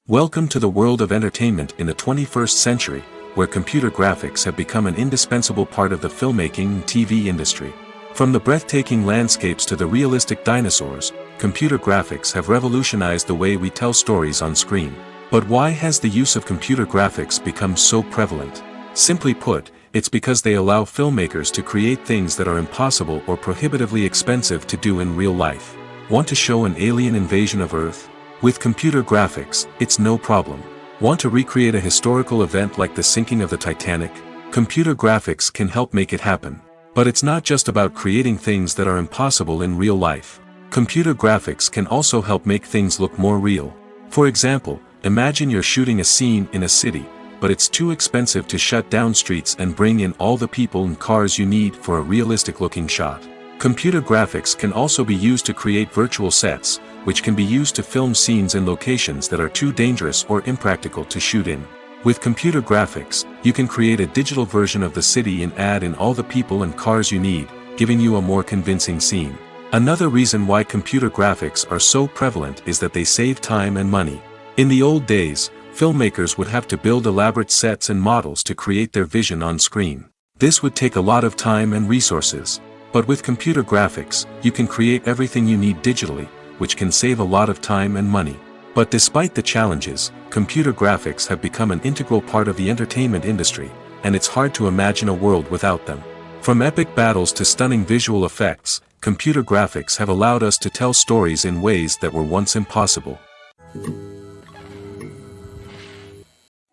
Welcome to the world of entertainment in the 21st century, where computer graphics have become an indispensable part of the filmmaking and TV industry. From the breathtaking landscapes to the realistic dinosaurs, computer graphics have revolutionized the way we tell stories on screen. But why has the use of computer graphics become so prevalent? Simply put, it's because they allow filmmakers to create things that are impossible or prohibitively expensive to do in real life. Want to show an alien invasion of Earth? With computer graphics, it's no problem. Want to recreate a historical event like the sinking of the Titanic? Computer graphics can help make it happen. But it's not just about creating things that are impossible in real life. Computer graphics can also help make things look more real. For example, imagine you're shooting a scene in a city, but it's too expensive to shut down streets and bring in all the people and cars you need for a realistic-looking shot. Computer graphics can also be used to create virtual sets, which can be used to film scenes in locations that are too dangerous or impractical to shoot in. With computer graphics, you can create a digital version of the city and add in all the people and cars you need, giving you a more convincing scene. Another reason why computer graphics are so prevalent is that they save time and money. In the old days, filmmakers would have to build elaborate sets and models to create their vision on screen. This would take a lot of time and resources. But with computer graphics, you can create everything you need digitally, which can save a lot of time and money. But despite the challenges, computer graphics have become an integral part of the entertainment industry, and it's hard to imagine a world without them. From epic battles to stunning visual effects, computer graphics have allowed us to tell stories in ways that were once impossible.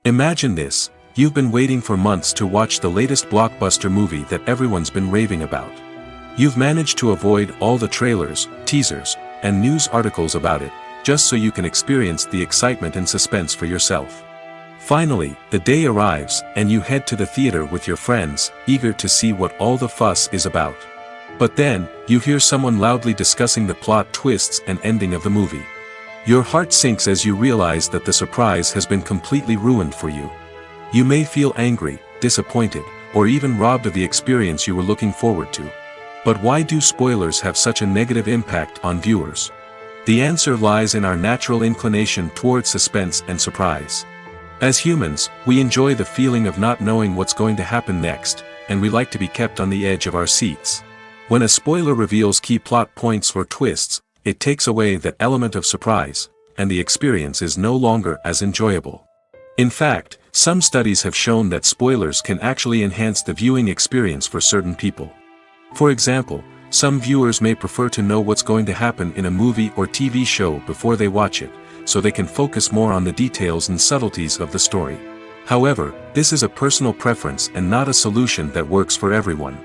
Imagine this: you've been waiting for months to watch the latest blockbuster movie that everyone's been raving about. You've managed to avoid all the trailers, teasers, and news articles about it, just so you can experience the excitement and suspense for yourself. Finally, the day arrives, and you head to the theater with your friends, eager to see what all the fuss is about. But then, you hear someone loudly discussing the plot twists and ending of the movie. Your heart sinks as you realize that the surprise has been completely ruined for you. You may feel angry, disappointed, or even robbed of the experience you were looking forward to. But why do spoilers have such a negative impact on viewers? The answer lies in our natural inclination towards suspense and surprise. As humans, we enjoy the feeling of not knowing what's going to happen next, and we like to be kept on the edge of our seats. When a spoiler reveals key plot points or twists, it takes away that element of surprise, and the experience is no longer as enjoyable. In fact, some studies have shown that spoilers can actually enhance the viewing experience for certain people. For example, some viewers may prefer to know what's going to happen in a movie or TV show before they watch it, so they can focus more on the details and subtleties of the story. However, this is a personal preference and not a solution that works for everyone.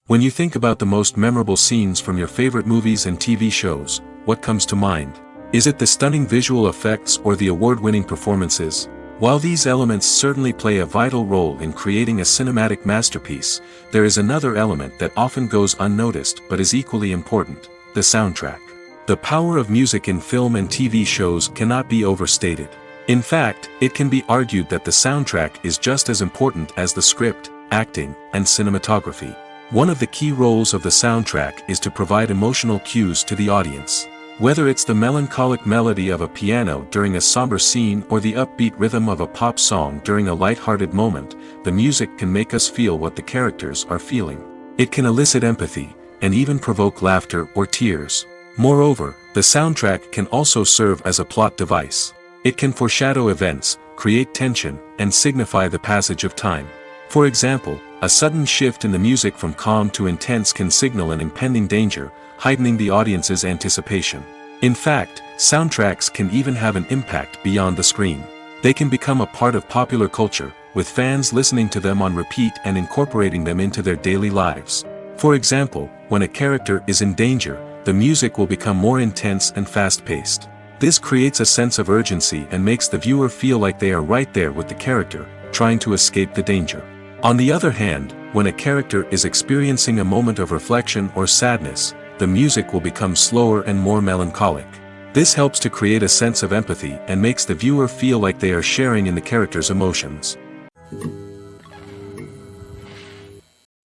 When you think about the most memorable scenes from your favorite movies and TV shows, what comes to mind? Is it the stunning visual effects or the award-winning performances? While these elements certainly play a vital role in creating a cinematic masterpiece, there is another element that often goes unnoticed but is equally important: the soundtrack. The power of music in film and TV shows cannot be overstated. In fact, it can be argued that the soundtrack is just as important as the script, acting, and cinematography. One of the key roles of the soundtrack is to provide emotional cues to the audience. Whether it's the melancholic melody of a piano during a somber scene or the upbeat rhythm of a pop song during a light-hearted moment, the music can make us feel what the characters are feeling. It can elicit empathy, and even provoke laughter or tears. Moreover, the soundtrack can also serve as a plot device. It can foreshadow events, create tension, and signify the passage of time. For example, a sudden shift in the music from calm to intense can signal an impending danger, heightening the audience's anticipation. In fact, soundtracks can even have an impact beyond the screen. They can become a part of popular culture, with fans listening to them on repeat and incorporating them into their daily lives. For example, when a character is in danger, the music will become more intense and fast-paced. This creates a sense of urgency and makes the viewer feel like they are right there with the character, trying to escape the danger. On the other hand, when a character is experiencing a moment of reflection or sadness, the music will become slower and more melancholic. This helps to create a sense of empathy and makes the viewer feel like they are sharing in the character's emotions.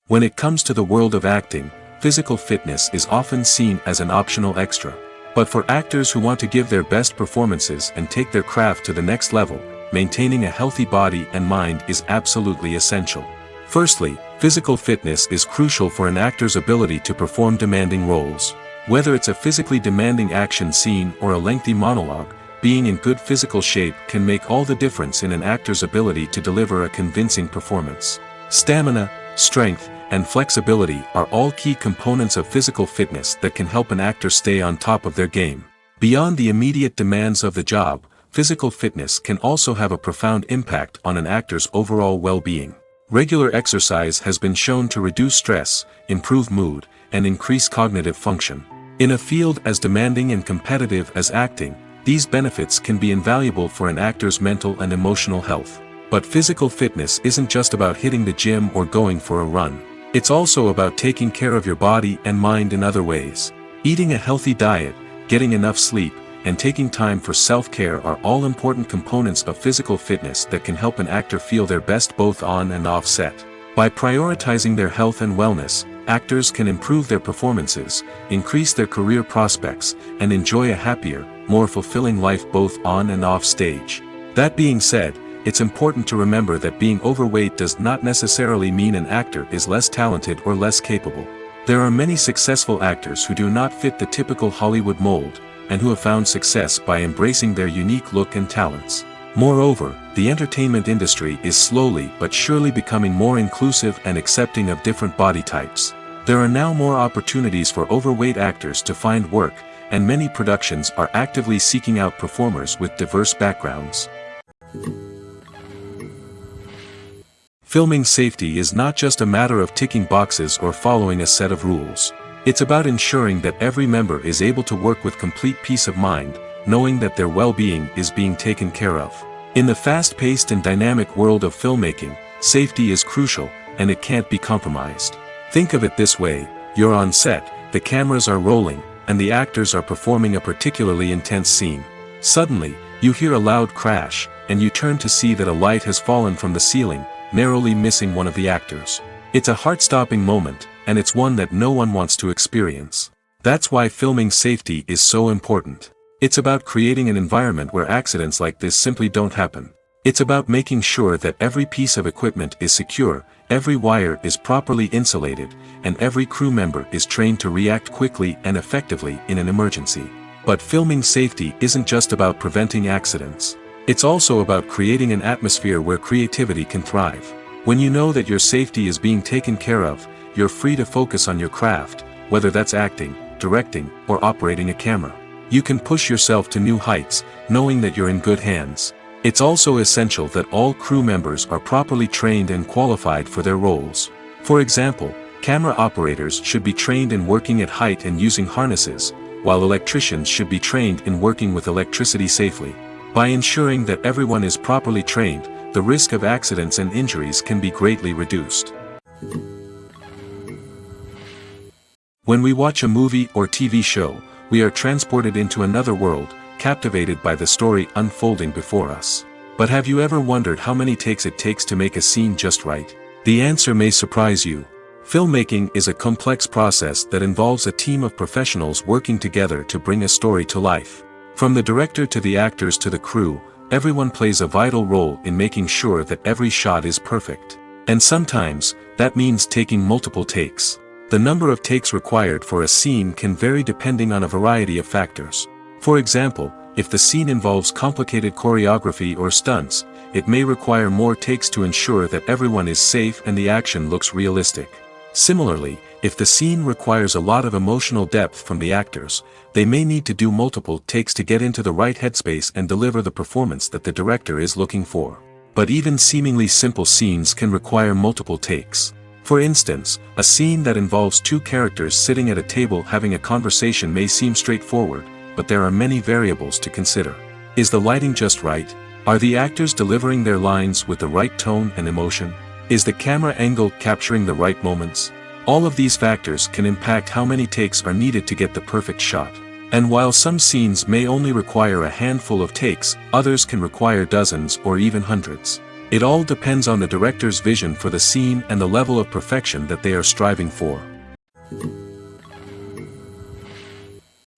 When it comes to the world of acting, physical fitness is often seen as an optional extra. But for actors who want to give their best performances and take their craft to the next level, maintaining a healthy body and mind is absolutely essential. Firstly, physical fitness is crucial for an actor's ability to perform demanding roles. Whether it's a physically demanding action scene or a lengthy monologue, being in good physical shape can make all the difference in an actor's ability to deliver a convincing performance. Stamina, strength, and flexibility are all key components of physical fitness that can help an actor stay on top of their game. Beyond the immediate demands of the job, physical fitness can also have a profound impact on an actor's overall well-being. Regular exercise has been shown to reduce stress, improve mood, and increase cognitive function. In a field as demanding and competitive as acting, these benefits can be invaluable for an actor's mental and emotional health. But physical fitness isn't just about hitting the gym or going for a run. It's also about taking care of your body and mind in other ways. Eating a healthy diet, getting enough sleep, and taking time for self-care are all important components of physical fitness that can help an actor feel their best both on and off set. By prioritizing their health and wellness, actors can improve their performances, increase their career prospects, and enjoy a happier, more fulfilling life both on and off stage. That being said, it's important to remember that being overweight does not necessarily mean an actor is less talented or less capable. There are many successful actors who do not fit the typical Hollywood mold, and who have found success by embracing their unique look and talents. Moreover, the entertainment industry is slowly but surely becoming more inclusive and accepting of different body types. There are now more opportunities for overweight actors to find work, and many productions are actively seeking out performers with diverse backgrounds. Filming safety is not just a matter of ticking boxes or following a set of rules. It's about ensuring that every member is able to work with complete peace of mind, knowing that their well-being is being taken care of. In the fast-paced and dynamic world of filmmaking, safety is crucial, and it can't be compromised. Think of it this way: you're on set, the cameras are rolling, and the actors are performing a particularly intense scene. Suddenly, you hear a loud crash, and you turn to see that a light has fallen from the ceiling, narrowly missing one of the actors. It's a heart-stopping moment, and it's one that no one wants to experience. That's why filming safety is so important. It's about creating an environment where accidents like this simply don't happen. It's about making sure that every piece of equipment is secure, every wire is properly insulated, and every crew member is trained to react quickly and effectively in an emergency. But filming safety isn't just about preventing accidents. It's also about creating an atmosphere where creativity can thrive. When you know that your safety is being taken care of, you're free to focus on your craft, whether that's acting, directing, or operating a camera. You can push yourself to new heights, knowing that you're in good hands. It's also essential that all crew members are properly trained and qualified for their roles. For example, camera operators should be trained in working at height and using harnesses, while electricians should be trained in working with electricity safely. By ensuring that everyone is properly trained, the risk of accidents and injuries can be greatly reduced. When we watch a movie or TV show, we are transported into another world, captivated by the story unfolding before us. But have you ever wondered how many takes it takes to make a scene just right? The answer may surprise you. Filmmaking is a complex process that involves a team of professionals working together to bring a story to life. From the director to the actors to the crew, everyone plays a vital role in making sure that every shot is perfect. And sometimes, that means taking multiple takes. The number of takes required for a scene can vary depending on a variety of factors. For example, if the scene involves complicated choreography or stunts, it may require more takes to ensure that everyone is safe and the action looks realistic. Similarly, if the scene requires a lot of emotional depth from the actors, they may need to do multiple takes to get into the right headspace and deliver the performance that the director is looking for. But even seemingly simple scenes can require multiple takes. For instance, a scene that involves two characters sitting at a table having a conversation may seem straightforward, but there are many variables to consider. Is the lighting just right? Are the actors delivering their lines with the right tone and emotion? Is the camera angle capturing the right moments? All of these factors can impact how many takes are needed to get the perfect shot. And while some scenes may only require a handful of takes, others can require dozens or even hundreds. It all depends on the director's vision for the scene and the level of perfection that they are striving for.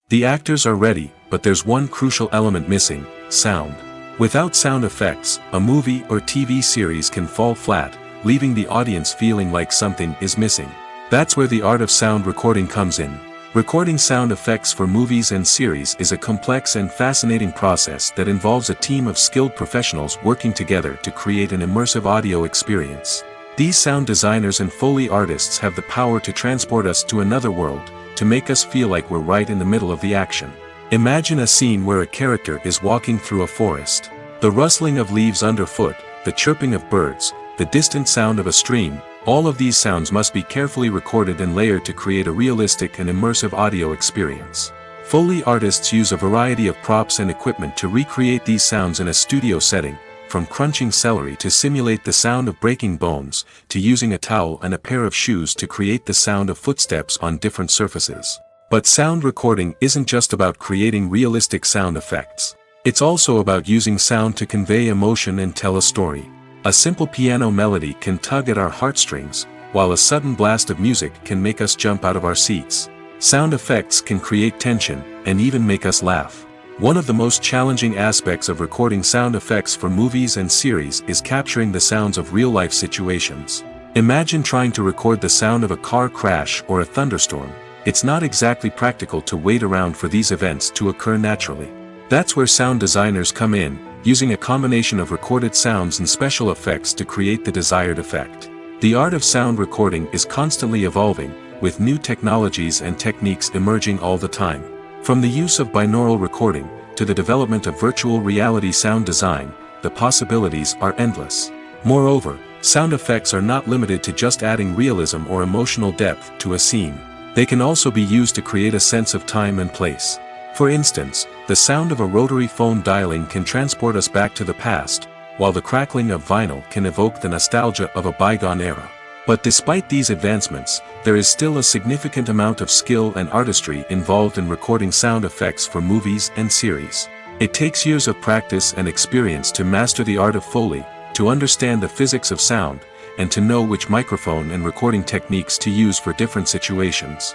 The actors are ready, but there's one crucial element missing: sound. Without sound effects, a movie or TV series can fall flat, leaving the audience feeling like something is missing. That's where the art of sound recording comes in. Recording sound effects for movies and series is a complex and fascinating process that involves a team of skilled professionals working together to create an immersive audio experience. These sound designers and Foley artists have the power to transport us to another world, to make us feel like we're right in the middle of the action. Imagine a scene where a character is walking through a forest. The rustling of leaves underfoot, the chirping of birds, the distant sound of a stream, all of these sounds must be carefully recorded and layered to create a realistic and immersive audio experience. Foley artists use a variety of props and equipment to recreate these sounds in a studio setting, from crunching celery to simulate the sound of breaking bones, to using a towel and a pair of shoes to create the sound of footsteps on different surfaces. But sound recording isn't just about creating realistic sound effects. It's also about using sound to convey emotion and tell a story. A simple piano melody can tug at our heartstrings, while a sudden blast of music can make us jump out of our seats. Sound effects can create tension, and even make us laugh. One of the most challenging aspects of recording sound effects for movies and series is capturing the sounds of real-life situations. Imagine trying to record the sound of a car crash or a thunderstorm. It's not exactly practical to wait around for these events to occur naturally. That's where sound designers come in, using a combination of recorded sounds and special effects to create the desired effect. The art of sound recording is constantly evolving, with new technologies and techniques emerging all the time. From the use of binaural recording, to the development of virtual reality sound design, the possibilities are endless. Moreover, sound effects are not limited to just adding realism or emotional depth to a scene. They can also be used to create a sense of time and place. For instance, the sound of a rotary phone dialing can transport us back to the past, while the crackling of vinyl can evoke the nostalgia of a bygone era. But despite these advancements, there is still a significant amount of skill and artistry involved in recording sound effects for movies and series. It takes years of practice and experience to master the art of Foley, to understand the physics of sound, and to know which microphone and recording techniques to use for different situations.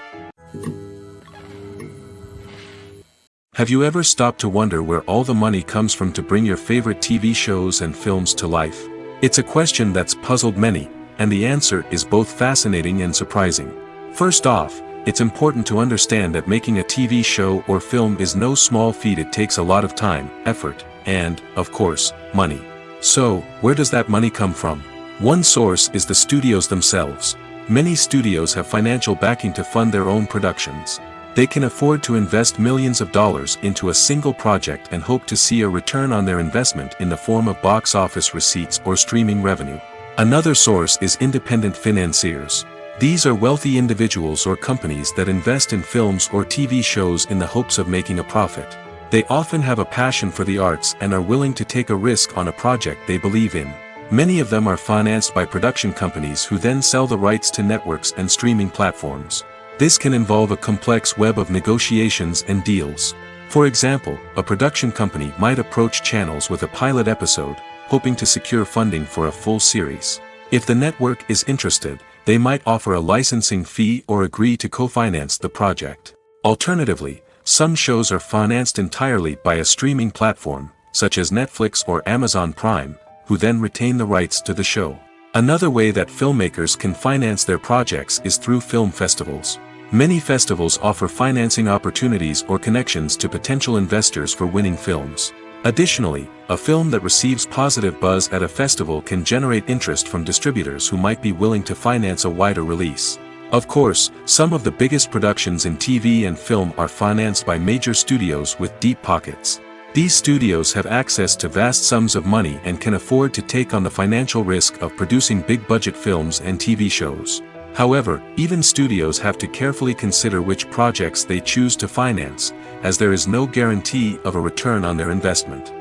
Have you ever stopped to wonder where all the money comes from to bring your favorite TV shows and films to life? It's a question that's puzzled many, and the answer is both fascinating and surprising. First off, it's important to understand that making a TV show or film is no small feat. It takes a lot of time, effort, and, of course, money. So, where does that money come from? One source is the studios themselves. Many studios have financial backing to fund their own productions. They can afford to invest millions of dollars into a single project and hope to see a return on their investment in the form of box office receipts or streaming revenue. Another source is independent financiers. These are wealthy individuals or companies that invest in films or TV shows in the hopes of making a profit. They often have a passion for the arts and are willing to take a risk on a project they believe in. Many of them are financed by production companies who then sell the rights to networks and streaming platforms. This can involve a complex web of negotiations and deals. For example, a production company might approach channels with a pilot episode, hoping to secure funding for a full series. If the network is interested, they might offer a licensing fee or agree to co-finance the project. Alternatively, some shows are financed entirely by a streaming platform, such as Netflix or Amazon Prime, who then retain the rights to the show. Another way that filmmakers can finance their projects is through film festivals. Many festivals offer financing opportunities or connections to potential investors for winning films. Additionally, a film that receives positive buzz at a festival can generate interest from distributors who might be willing to finance a wider release. Of course, some of the biggest productions in TV and film are financed by major studios with deep pockets. These studios have access to vast sums of money and can afford to take on the financial risk of producing big-budget films and TV shows. However, even studios have to carefully consider which projects they choose to finance, as there is no guarantee of a return on their investment.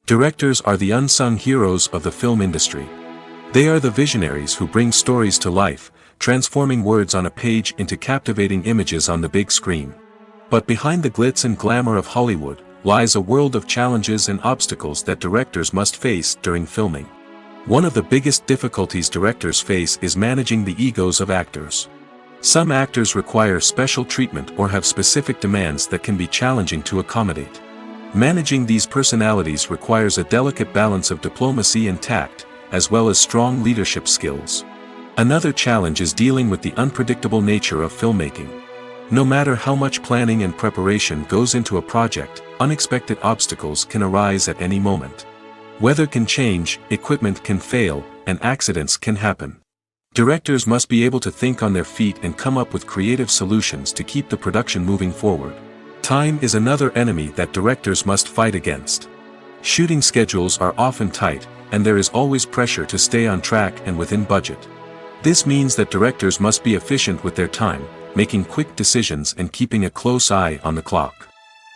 Directors are the unsung heroes of the film industry. They are the visionaries who bring stories to life, transforming words on a page into captivating images on the big screen. But behind the glitz and glamour of Hollywood lies a world of challenges and obstacles that directors must face during filming. One of the biggest difficulties directors face is managing the egos of actors. Some actors require special treatment or have specific demands that can be challenging to accommodate. Managing these personalities requires a delicate balance of diplomacy and tact, as well as strong leadership skills. Another challenge is dealing with the unpredictable nature of filmmaking. No matter how much planning and preparation goes into a project, unexpected obstacles can arise at any moment. Weather can change, equipment can fail, and accidents can happen. Directors must be able to think on their feet and come up with creative solutions to keep the production moving forward. Time is another enemy that directors must fight against. Shooting schedules are often tight, and there is always pressure to stay on track and within budget. This means that directors must be efficient with their time, making quick decisions and keeping a close eye on the clock.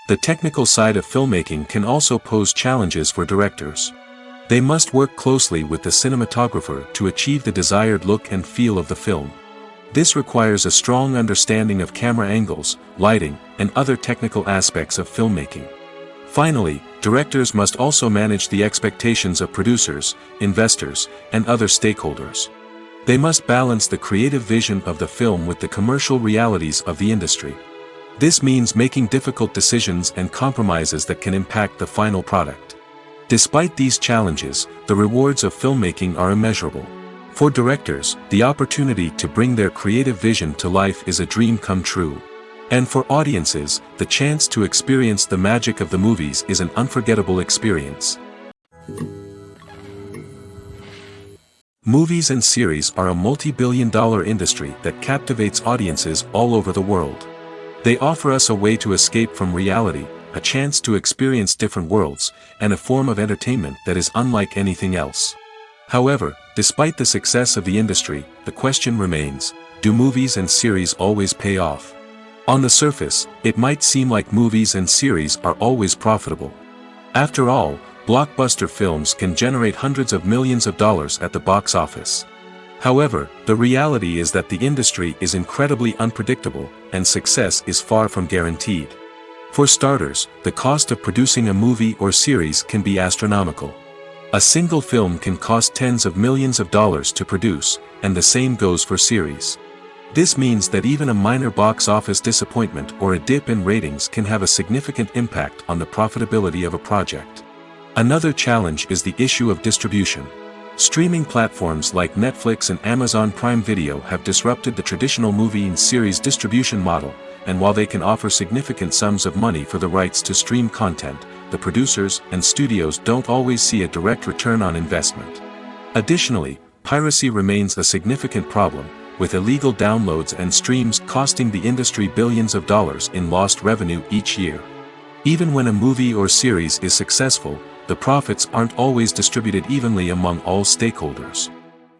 The technical side of filmmaking can also pose challenges for directors. They must work closely with the cinematographer to achieve the desired look and feel of the film. This requires a strong understanding of camera angles, lighting, and other technical aspects of filmmaking. Finally, directors must also manage the expectations of producers, investors, and other stakeholders. They must balance the creative vision of the film with the commercial realities of the industry. This means making difficult decisions and compromises that can impact the final product. Despite these challenges, the rewards of filmmaking are immeasurable. For directors, the opportunity to bring their creative vision to life is a dream come true. And for audiences, the chance to experience the magic of the movies is an unforgettable experience. Movies and series are a multi-billion-dollar industry that captivates audiences all over the world. They offer us a way to escape from reality, a chance to experience different worlds, and a form of entertainment that is unlike anything else. However, despite the success of the industry, the question remains, do movies and series always pay off? On the surface, it might seem like movies and series are always profitable. After all, blockbuster films can generate hundreds of millions of dollars at the box office. However, the reality is that the industry is incredibly unpredictable, and success is far from guaranteed. For starters, the cost of producing a movie or series can be astronomical. A single film can cost tens of millions of dollars to produce, and the same goes for series. This means that even a minor box office disappointment or a dip in ratings can have a significant impact on the profitability of a project. Another challenge is the issue of distribution. Streaming platforms like Netflix and Amazon Prime Video have disrupted the traditional movie and series distribution model, and while they can offer significant sums of money for the rights to stream content, the producers and studios don't always see a direct return on investment. Additionally, piracy remains a significant problem, with illegal downloads and streams costing the industry billions of dollars in lost revenue each year. Even when a movie or series is successful, the profits aren't always distributed evenly among all stakeholders.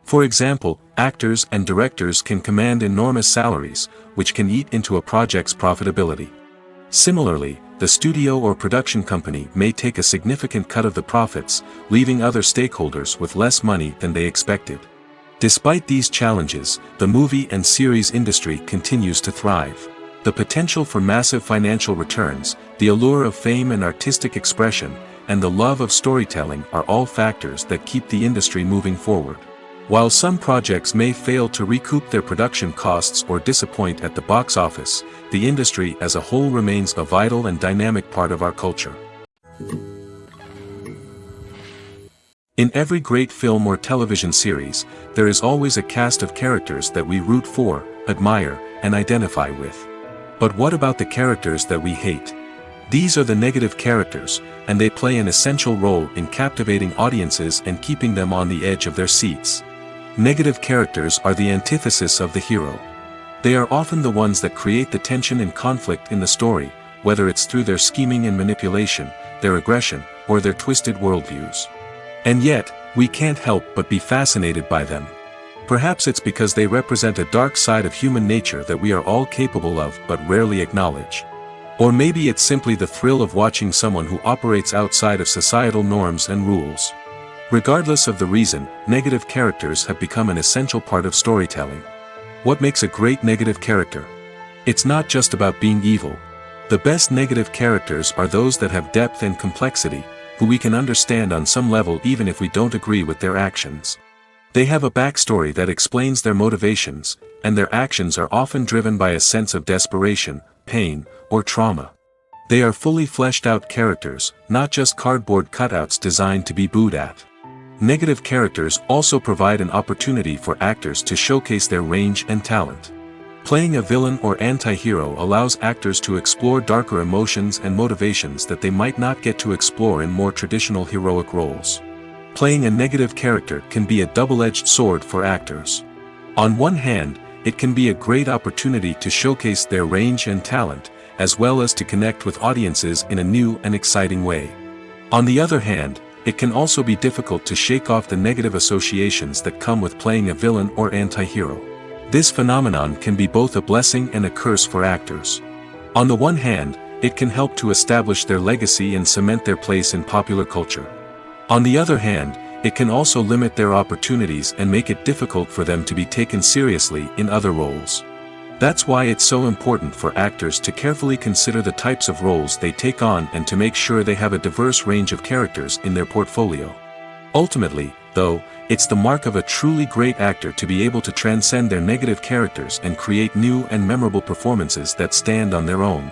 For example, actors and directors can command enormous salaries, which can eat into a project's profitability. Similarly, the studio or production company may take a significant cut of the profits, leaving other stakeholders with less money than they expected. Despite these challenges, the movie and series industry continues to thrive. The potential for massive financial returns, the allure of fame and artistic expression, and the love of storytelling are all factors that keep the industry moving forward. While some projects may fail to recoup their production costs or disappoint at the box office, the industry as a whole remains a vital and dynamic part of our culture. In every great film or television series, there is always a cast of characters that we root for, admire, and identify with. But what about the characters that we hate? These are the negative characters, and they play an essential role in captivating audiences and keeping them on the edge of their seats. Negative characters are the antithesis of the hero. They are often the ones that create the tension and conflict in the story, whether it's through their scheming and manipulation, their aggression, or their twisted worldviews. And yet, we can't help but be fascinated by them. Perhaps it's because they represent a dark side of human nature that we are all capable of but rarely acknowledge. Or maybe it's simply the thrill of watching someone who operates outside of societal norms and rules. Regardless of the reason, negative characters have become an essential part of storytelling. What makes a great negative character? It's not just about being evil. The best negative characters are those that have depth and complexity, who we can understand on some level even if we don't agree with their actions. They have a backstory that explains their motivations, and their actions are often driven by a sense of desperation, pain, or trauma. They are fully fleshed out characters, not just cardboard cutouts designed to be booed at. Negative characters also provide an opportunity for actors to showcase their range and talent. Playing a villain or anti-hero allows actors to explore darker emotions and motivations that they might not get to explore in more traditional heroic roles. Playing a negative character can be a double-edged sword for actors. On one hand, it can be a great opportunity to showcase their range and talent, as well as to connect with audiences in a new and exciting way. On the other hand, it can also be difficult to shake off the negative associations that come with playing a villain or anti-hero. This phenomenon can be both a blessing and a curse for actors. On the one hand, it can help to establish their legacy and cement their place in popular culture. On the other hand, it can also limit their opportunities and make it difficult for them to be taken seriously in other roles. That's why it's so important for actors to carefully consider the types of roles they take on and to make sure they have a diverse range of characters in their portfolio. Ultimately, though, it's the mark of a truly great actor to be able to transcend their negative characters and create new and memorable performances that stand on their own.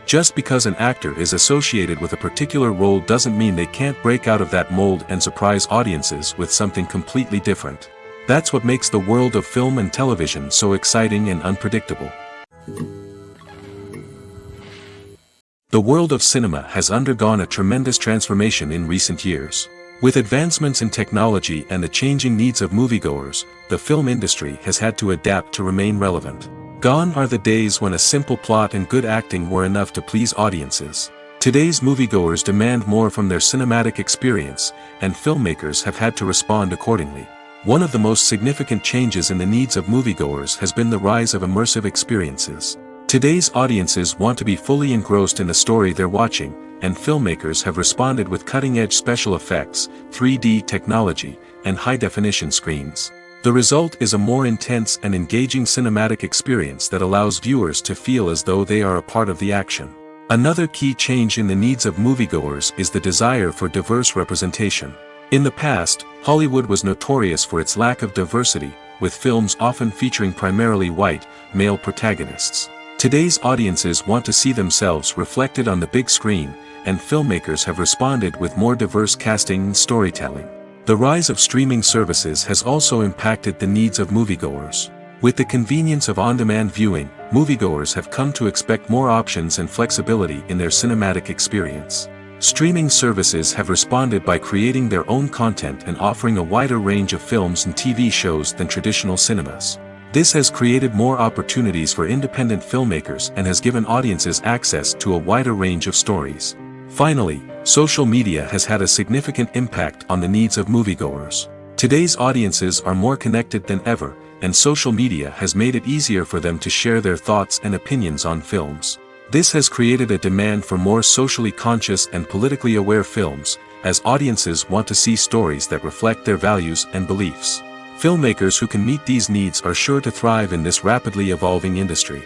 Just because an actor is associated with a particular role doesn't mean they can't break out of that mold and surprise audiences with something completely different. That's what makes the world of film and television so exciting and unpredictable. The world of cinema has undergone a tremendous transformation in recent years. With advancements in technology and the changing needs of moviegoers, the film industry has had to adapt to remain relevant. Gone are the days when a simple plot and good acting were enough to please audiences. Today's moviegoers demand more from their cinematic experience, and filmmakers have had to respond accordingly. One of the most significant changes in the needs of moviegoers has been the rise of immersive experiences. Today's audiences want to be fully engrossed in the story they're watching, and filmmakers have responded with cutting-edge special effects, 3D technology, and high-definition screens. The result is a more intense and engaging cinematic experience that allows viewers to feel as though they are a part of the action. Another key change in the needs of moviegoers is the desire for diverse representation. In the past, Hollywood was notorious for its lack of diversity, with films often featuring primarily white, male protagonists. Today's audiences want to see themselves reflected on the big screen, and filmmakers have responded with more diverse casting and storytelling. The rise of streaming services has also impacted the needs of moviegoers. With the convenience of on-demand viewing, moviegoers have come to expect more options and flexibility in their cinematic experience. Streaming services have responded by creating their own content and offering a wider range of films and TV shows than traditional cinemas. This has created more opportunities for independent filmmakers and has given audiences access to a wider range of stories. Finally, social media has had a significant impact on the needs of moviegoers. Today's audiences are more connected than ever, and social media has made it easier for them to share their thoughts and opinions on films. This has created a demand for more socially conscious and politically aware films, as audiences want to see stories that reflect their values and beliefs. Filmmakers who can meet these needs are sure to thrive in this rapidly evolving industry.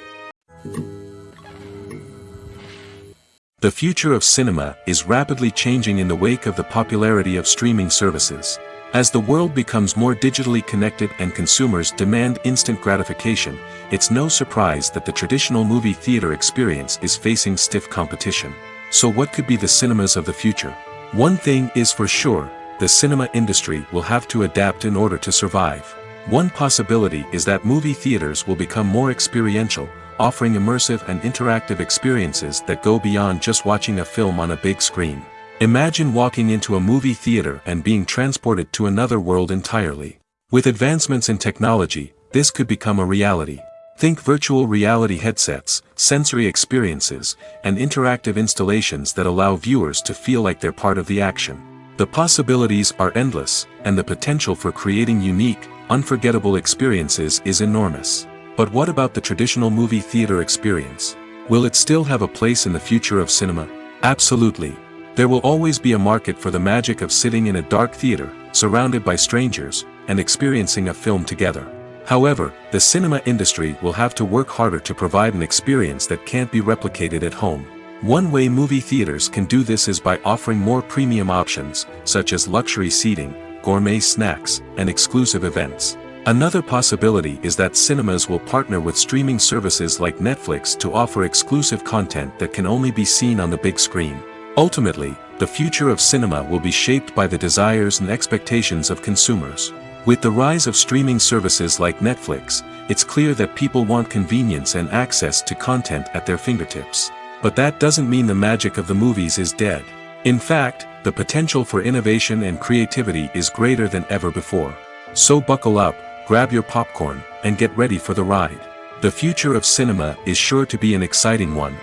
The future of cinema is rapidly changing in the wake of the popularity of streaming services. As the world becomes more digitally connected and consumers demand instant gratification, it's no surprise that the traditional movie theater experience is facing stiff competition. So what could be the cinemas of the future? One thing is for sure, the cinema industry will have to adapt in order to survive. One possibility is that movie theaters will become more experiential, offering immersive and interactive experiences that go beyond just watching a film on a big screen. Imagine walking into a movie theater and being transported to another world entirely. With advancements in technology, this could become a reality. Think virtual reality headsets, sensory experiences, and interactive installations that allow viewers to feel like they're part of the action. The possibilities are endless, and the potential for creating unique, unforgettable experiences is enormous. But what about the traditional movie theater experience? Will it still have a place in the future of cinema? Absolutely. There will always be a market for the magic of sitting in a dark theater, surrounded by strangers, and experiencing a film together. However, the cinema industry will have to work harder to provide an experience that can't be replicated at home. One way movie theaters can do this is by offering more premium options, such as luxury seating, gourmet snacks, and exclusive events. Another possibility is that cinemas will partner with streaming services like Netflix to offer exclusive content that can only be seen on the big screen. Ultimately, the future of cinema will be shaped by the desires and expectations of consumers. With the rise of streaming services like Netflix, it's clear that people want convenience and access to content at their fingertips. But that doesn't mean the magic of the movies is dead. In fact, the potential for innovation and creativity is greater than ever before. So buckle up, grab your popcorn, and get ready for the ride. The future of cinema is sure to be an exciting one.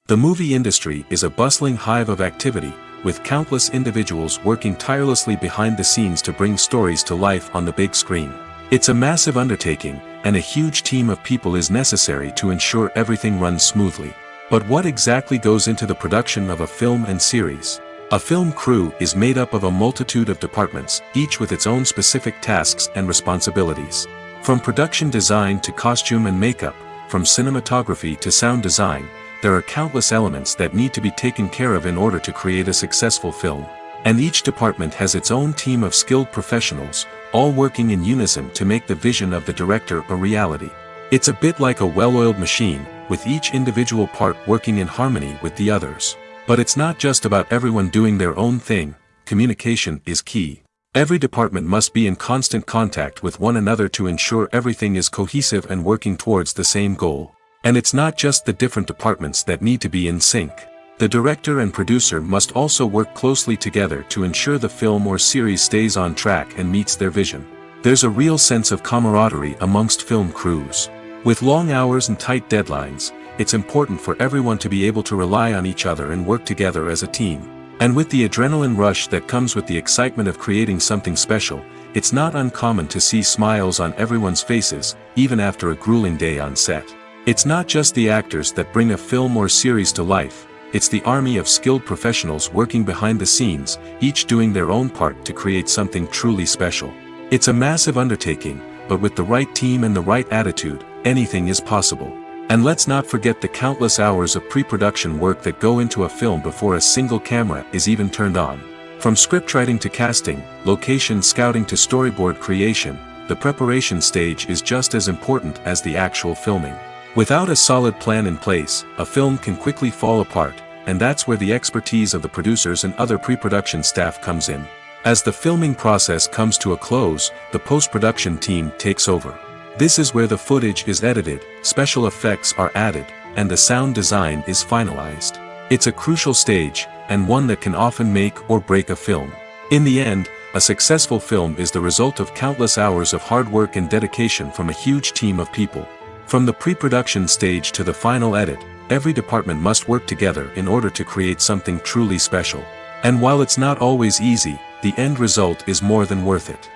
The movie industry is a bustling hive of activity, with countless individuals working tirelessly behind the scenes to bring stories to life on the big screen. It's a massive undertaking, and a huge team of people is necessary to ensure everything runs smoothly. But what exactly goes into the production of a film and series? A film crew is made up of a multitude of departments, each with its own specific tasks and responsibilities. From production design to costume and makeup, from cinematography to sound design, there are countless elements that need to be taken care of in order to create a successful film. And each department has its own team of skilled professionals, all working in unison to make the vision of the director a reality. It's a bit like a well-oiled machine, with each individual part working in harmony with the others. But it's not just about everyone doing their own thing. Communication is key. Every department must be in constant contact with one another to ensure everything is cohesive and working towards the same goal. And it's not just the different departments that need to be in sync. The director and producer must also work closely together to ensure the film or series stays on track and meets their vision. There's a real sense of camaraderie amongst film crews. With long hours and tight deadlines, it's important for everyone to be able to rely on each other and work together as a team. And with the adrenaline rush that comes with the excitement of creating something special, it's not uncommon to see smiles on everyone's faces, even after a grueling day on set. It's not just the actors that bring a film or series to life, it's the army of skilled professionals working behind the scenes, each doing their own part to create something truly special. It's a massive undertaking, but with the right team and the right attitude, anything is possible. And let's not forget the countless hours of pre-production work that go into a film before a single camera is even turned on. From scriptwriting to casting, location scouting to storyboard creation, the preparation stage is just as important as the actual filming. Without a solid plan in place, a film can quickly fall apart, and that's where the expertise of the producers and other pre-production staff comes in. As the filming process comes to a close, the post-production team takes over. This is where the footage is edited, special effects are added, and the sound design is finalized. It's a crucial stage, and one that can often make or break a film. In the end, a successful film is the result of countless hours of hard work and dedication from a huge team of people. From the pre-production stage to the final edit, every department must work together in order to create something truly special. And while it's not always easy, the end result is more than worth it.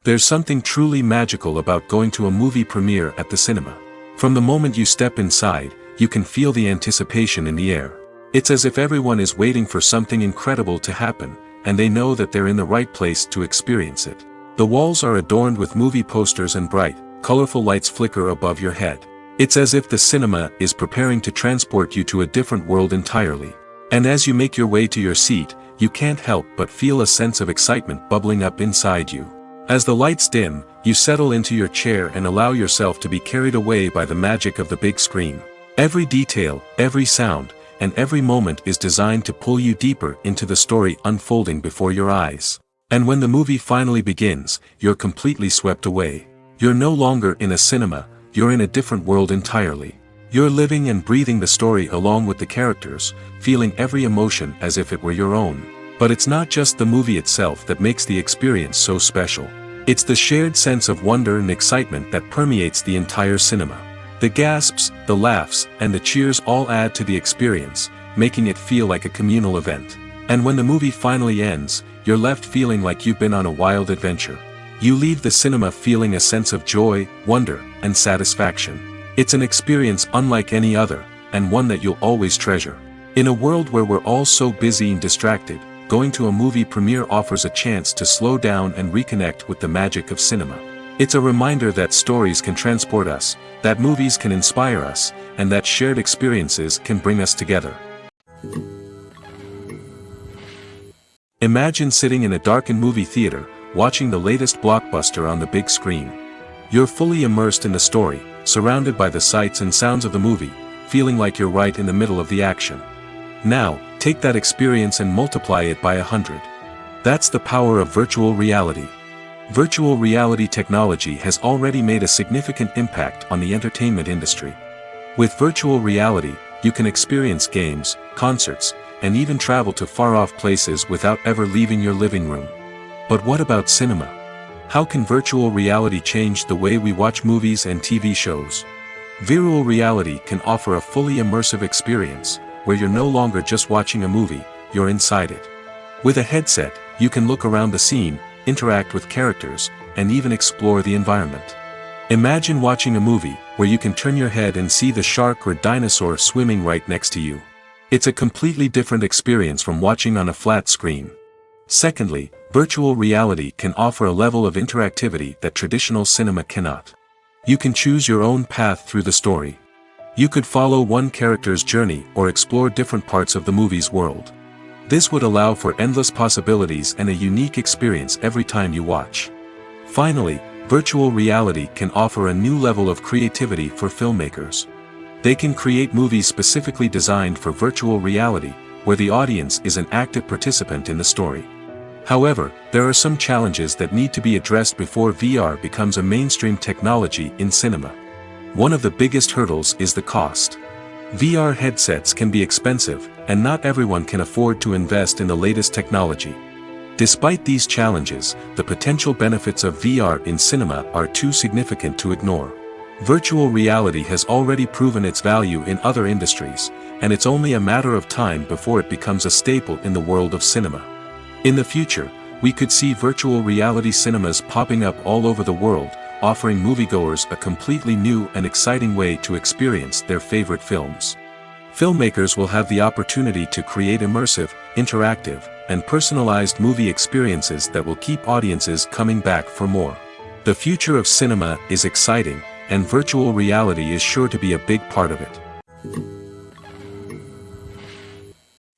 There's something truly magical about going to a movie premiere at the cinema. From the moment you step inside, you can feel the anticipation in the air. It's as if everyone is waiting for something incredible to happen, and they know that they're in the right place to experience it. The walls are adorned with movie posters and bright, colorful lights flicker above your head. It's as if the cinema is preparing to transport you to a different world entirely. And as you make your way to your seat, you can't help but feel a sense of excitement bubbling up inside you. As the lights dim, you settle into your chair and allow yourself to be carried away by the magic of the big screen. Every detail, every sound, and every moment is designed to pull you deeper into the story unfolding before your eyes. And when the movie finally begins, you're completely swept away. You're no longer in a cinema, you're in a different world entirely. You're living and breathing the story along with the characters, feeling every emotion as if it were your own. But it's not just the movie itself that makes the experience so special. It's the shared sense of wonder and excitement that permeates the entire cinema. The gasps, the laughs, and the cheers all add to the experience, making it feel like a communal event. And when the movie finally ends, you're left feeling like you've been on a wild adventure. You leave the cinema feeling a sense of joy, wonder, and satisfaction. It's an experience unlike any other, and one that you'll always treasure. In a world where we're all so busy and distracted, going to a movie premiere offers a chance to slow down and reconnect with the magic of cinema. It's a reminder that stories can transport us, that movies can inspire us, and that shared experiences can bring us together. Imagine sitting in a darkened movie theater, watching the latest blockbuster on the big screen. You're fully immersed in the story, surrounded by the sights and sounds of the movie, feeling like you're right in the middle of the action. Now, take that experience and multiply it by 100. That's the power of virtual reality. Virtual reality technology has already made a significant impact on the entertainment industry. With virtual reality, you can experience games, concerts, and even travel to far-off places without ever leaving your living room. But what about cinema? How can virtual reality change the way we watch movies and TV shows? Virtual reality can offer a fully immersive experience, where you're no longer just watching a movie, you're inside it. With a headset, you can look around the scene, interact with characters, and even explore the environment. Imagine watching a movie, where you can turn your head and see the shark or dinosaur swimming right next to you. It's a completely different experience from watching on a flat screen. Secondly, virtual reality can offer a level of interactivity that traditional cinema cannot. You can choose your own path through the story. You could follow one character's journey or explore different parts of the movie's world. This would allow for endless possibilities and a unique experience every time you watch. Finally, virtual reality can offer a new level of creativity for filmmakers. They can create movies specifically designed for virtual reality, where the audience is an active participant in the story. However, there are some challenges that need to be addressed before VR becomes a mainstream technology in cinema. One of the biggest hurdles is the cost. VR headsets can be expensive, and not everyone can afford to invest in the latest technology. Despite these challenges, the potential benefits of VR in cinema are too significant to ignore. Virtual reality has already proven its value in other industries, and it's only a matter of time before it becomes a staple in the world of cinema. In the future, we could see virtual reality cinemas popping up all over the world, offering moviegoers a completely new and exciting way to experience their favorite films. Filmmakers will have the opportunity to create immersive, interactive, and personalized movie experiences that will keep audiences coming back for more. The future of cinema is exciting, and virtual reality is sure to be a big part of it.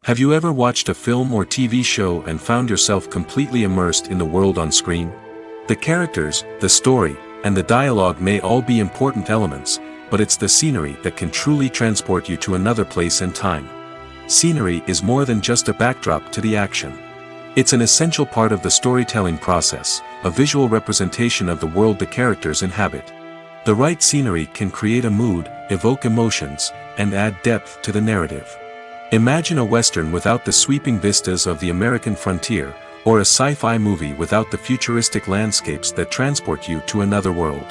Have you ever watched a film or TV show and found yourself completely immersed in the world on screen? The characters, the story, and the dialogue may all be important elements, but it's the scenery that can truly transport you to another place and time. Scenery is more than just a backdrop to the action. It's an essential part of the storytelling process, a visual representation of the world the characters inhabit. The right scenery can create a mood, evoke emotions, and add depth to the narrative. Imagine a Western without the sweeping vistas of the American frontier, or a sci-fi movie without the futuristic landscapes that transport you to another world.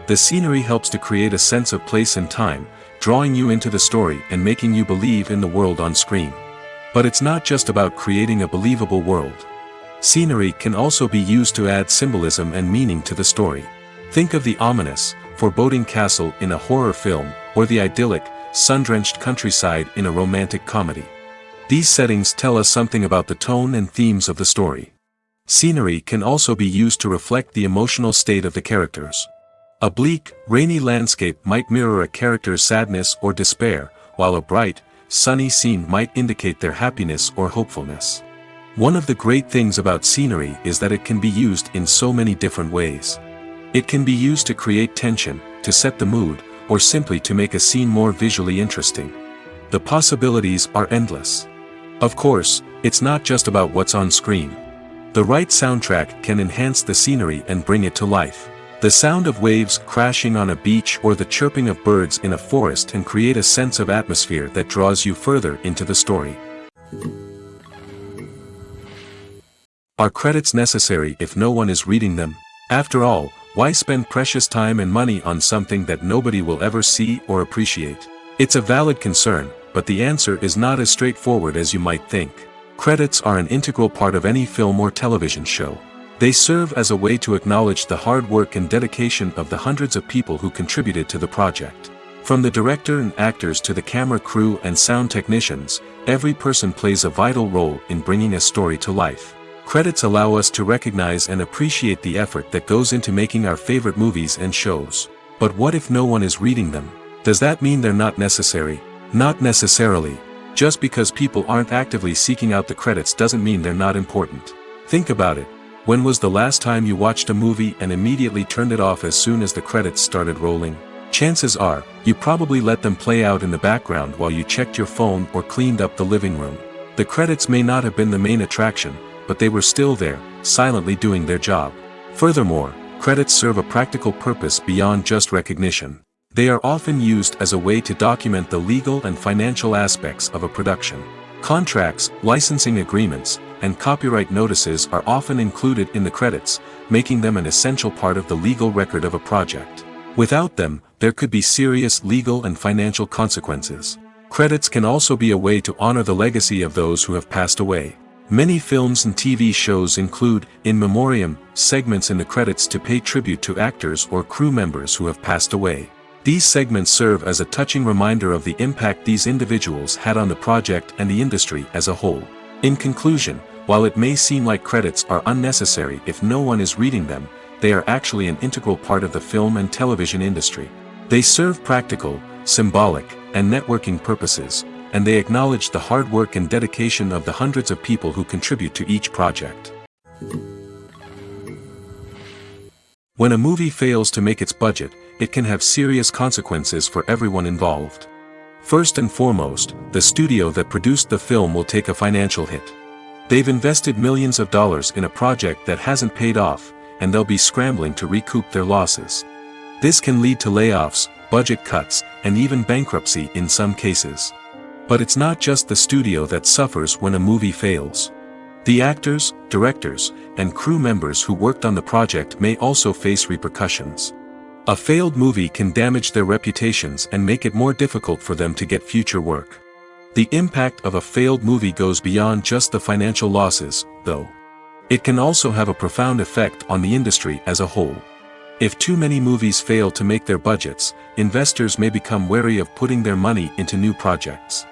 The scenery helps to create a sense of place and time, drawing you into the story and making you believe in the world on screen. But it's not just about creating a believable world. Scenery can also be used to add symbolism and meaning to the story. Think of the ominous, foreboding castle in a horror film, or the idyllic, sun-drenched countryside in a romantic comedy. These settings tell us something about the tone and themes of the story. Scenery can also be used to reflect the emotional state of the characters. A bleak, rainy landscape might mirror a character's sadness or despair, while a bright, sunny scene might indicate their happiness or hopefulness. One of the great things about scenery is that it can be used in so many different ways. It can be used to create tension, to set the mood, or simply to make a scene more visually interesting. The possibilities are endless. Of course, it's not just about what's on screen. The right soundtrack can enhance the scenery and bring it to life. The sound of waves crashing on a beach or the chirping of birds in a forest can create a sense of atmosphere that draws you further into the story. Are credits necessary if no one is reading them? After all, why spend precious time and money on something that nobody will ever see or appreciate? It's a valid concern, but the answer is not as straightforward as you might think. Credits are an integral part of any film or television show. They serve as a way to acknowledge the hard work and dedication of the hundreds of people who contributed to the project. From the director and actors to the camera crew and sound technicians, every person plays a vital role in bringing a story to life. Credits allow us to recognize and appreciate the effort that goes into making our favorite movies and shows. But what if no one is reading them? Does that mean they're not necessary? Not necessarily. Just because people aren't actively seeking out the credits doesn't mean they're not important. Think about it. When was the last time you watched a movie and immediately turned it off as soon as the credits started rolling? Chances are, you probably let them play out in the background while you checked your phone or cleaned up the living room. The credits may not have been the main attraction, but they were still there, silently doing their job. Furthermore, credits serve a practical purpose beyond just recognition. They are often used as a way to document the legal and financial aspects of a production. Contracts, licensing agreements, and copyright notices are often included in the credits, making them an essential part of the legal record of a project. Without them, there could be serious legal and financial consequences. Credits can also be a way to honor the legacy of those who have passed away. Many films and TV shows include, in memoriam, segments in the credits to pay tribute to actors or crew members who have passed away. These segments serve as a touching reminder of the impact these individuals had on the project and the industry as a whole. In conclusion, while it may seem like credits are unnecessary if no one is reading them, they are actually an integral part of the film and television industry. They serve practical, symbolic, and networking purposes, and they acknowledge the hard work and dedication of the hundreds of people who contribute to each project. When a movie fails to make its budget, it can have serious consequences for everyone involved. First and foremost, the studio that produced the film will take a financial hit. They've invested millions of dollars in a project that hasn't paid off, and they'll be scrambling to recoup their losses. This can lead to layoffs, budget cuts, and even bankruptcy in some cases. But it's not just the studio that suffers when a movie fails. The actors, directors, and crew members who worked on the project may also face repercussions. A failed movie can damage their reputations and make it more difficult for them to get future work. The impact of a failed movie goes beyond just the financial losses, though. It can also have a profound effect on the industry as a whole. If too many movies fail to make their budgets, investors may become wary of putting their money into new projects.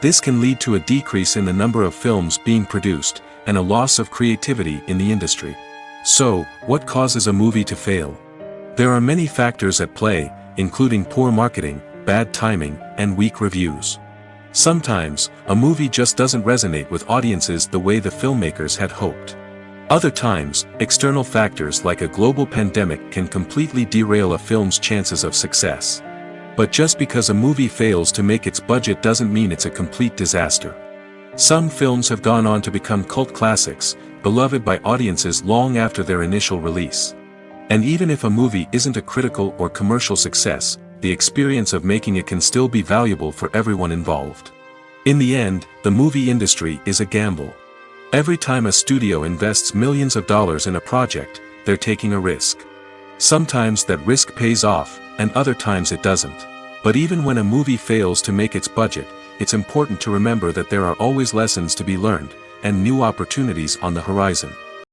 This can lead to a decrease in the number of films being produced, and a loss of creativity in the industry. So, what causes a movie to fail? There are many factors at play, including poor marketing, bad timing, and weak reviews. Sometimes, a movie just doesn't resonate with audiences the way the filmmakers had hoped. Other times, external factors like a global pandemic can completely derail a film's chances of success. But just because a movie fails to make its budget doesn't mean it's a complete disaster. Some films have gone on to become cult classics, beloved by audiences long after their initial release. And even if a movie isn't a critical or commercial success, the experience of making it can still be valuable for everyone involved. In the end, the movie industry is a gamble. Every time a studio invests millions of dollars in a project, they're taking a risk. Sometimes that risk pays off, and other times it doesn't. But even when a movie fails to make its budget, it's important to remember that there are always lessons to be learned, and new opportunities on the horizon.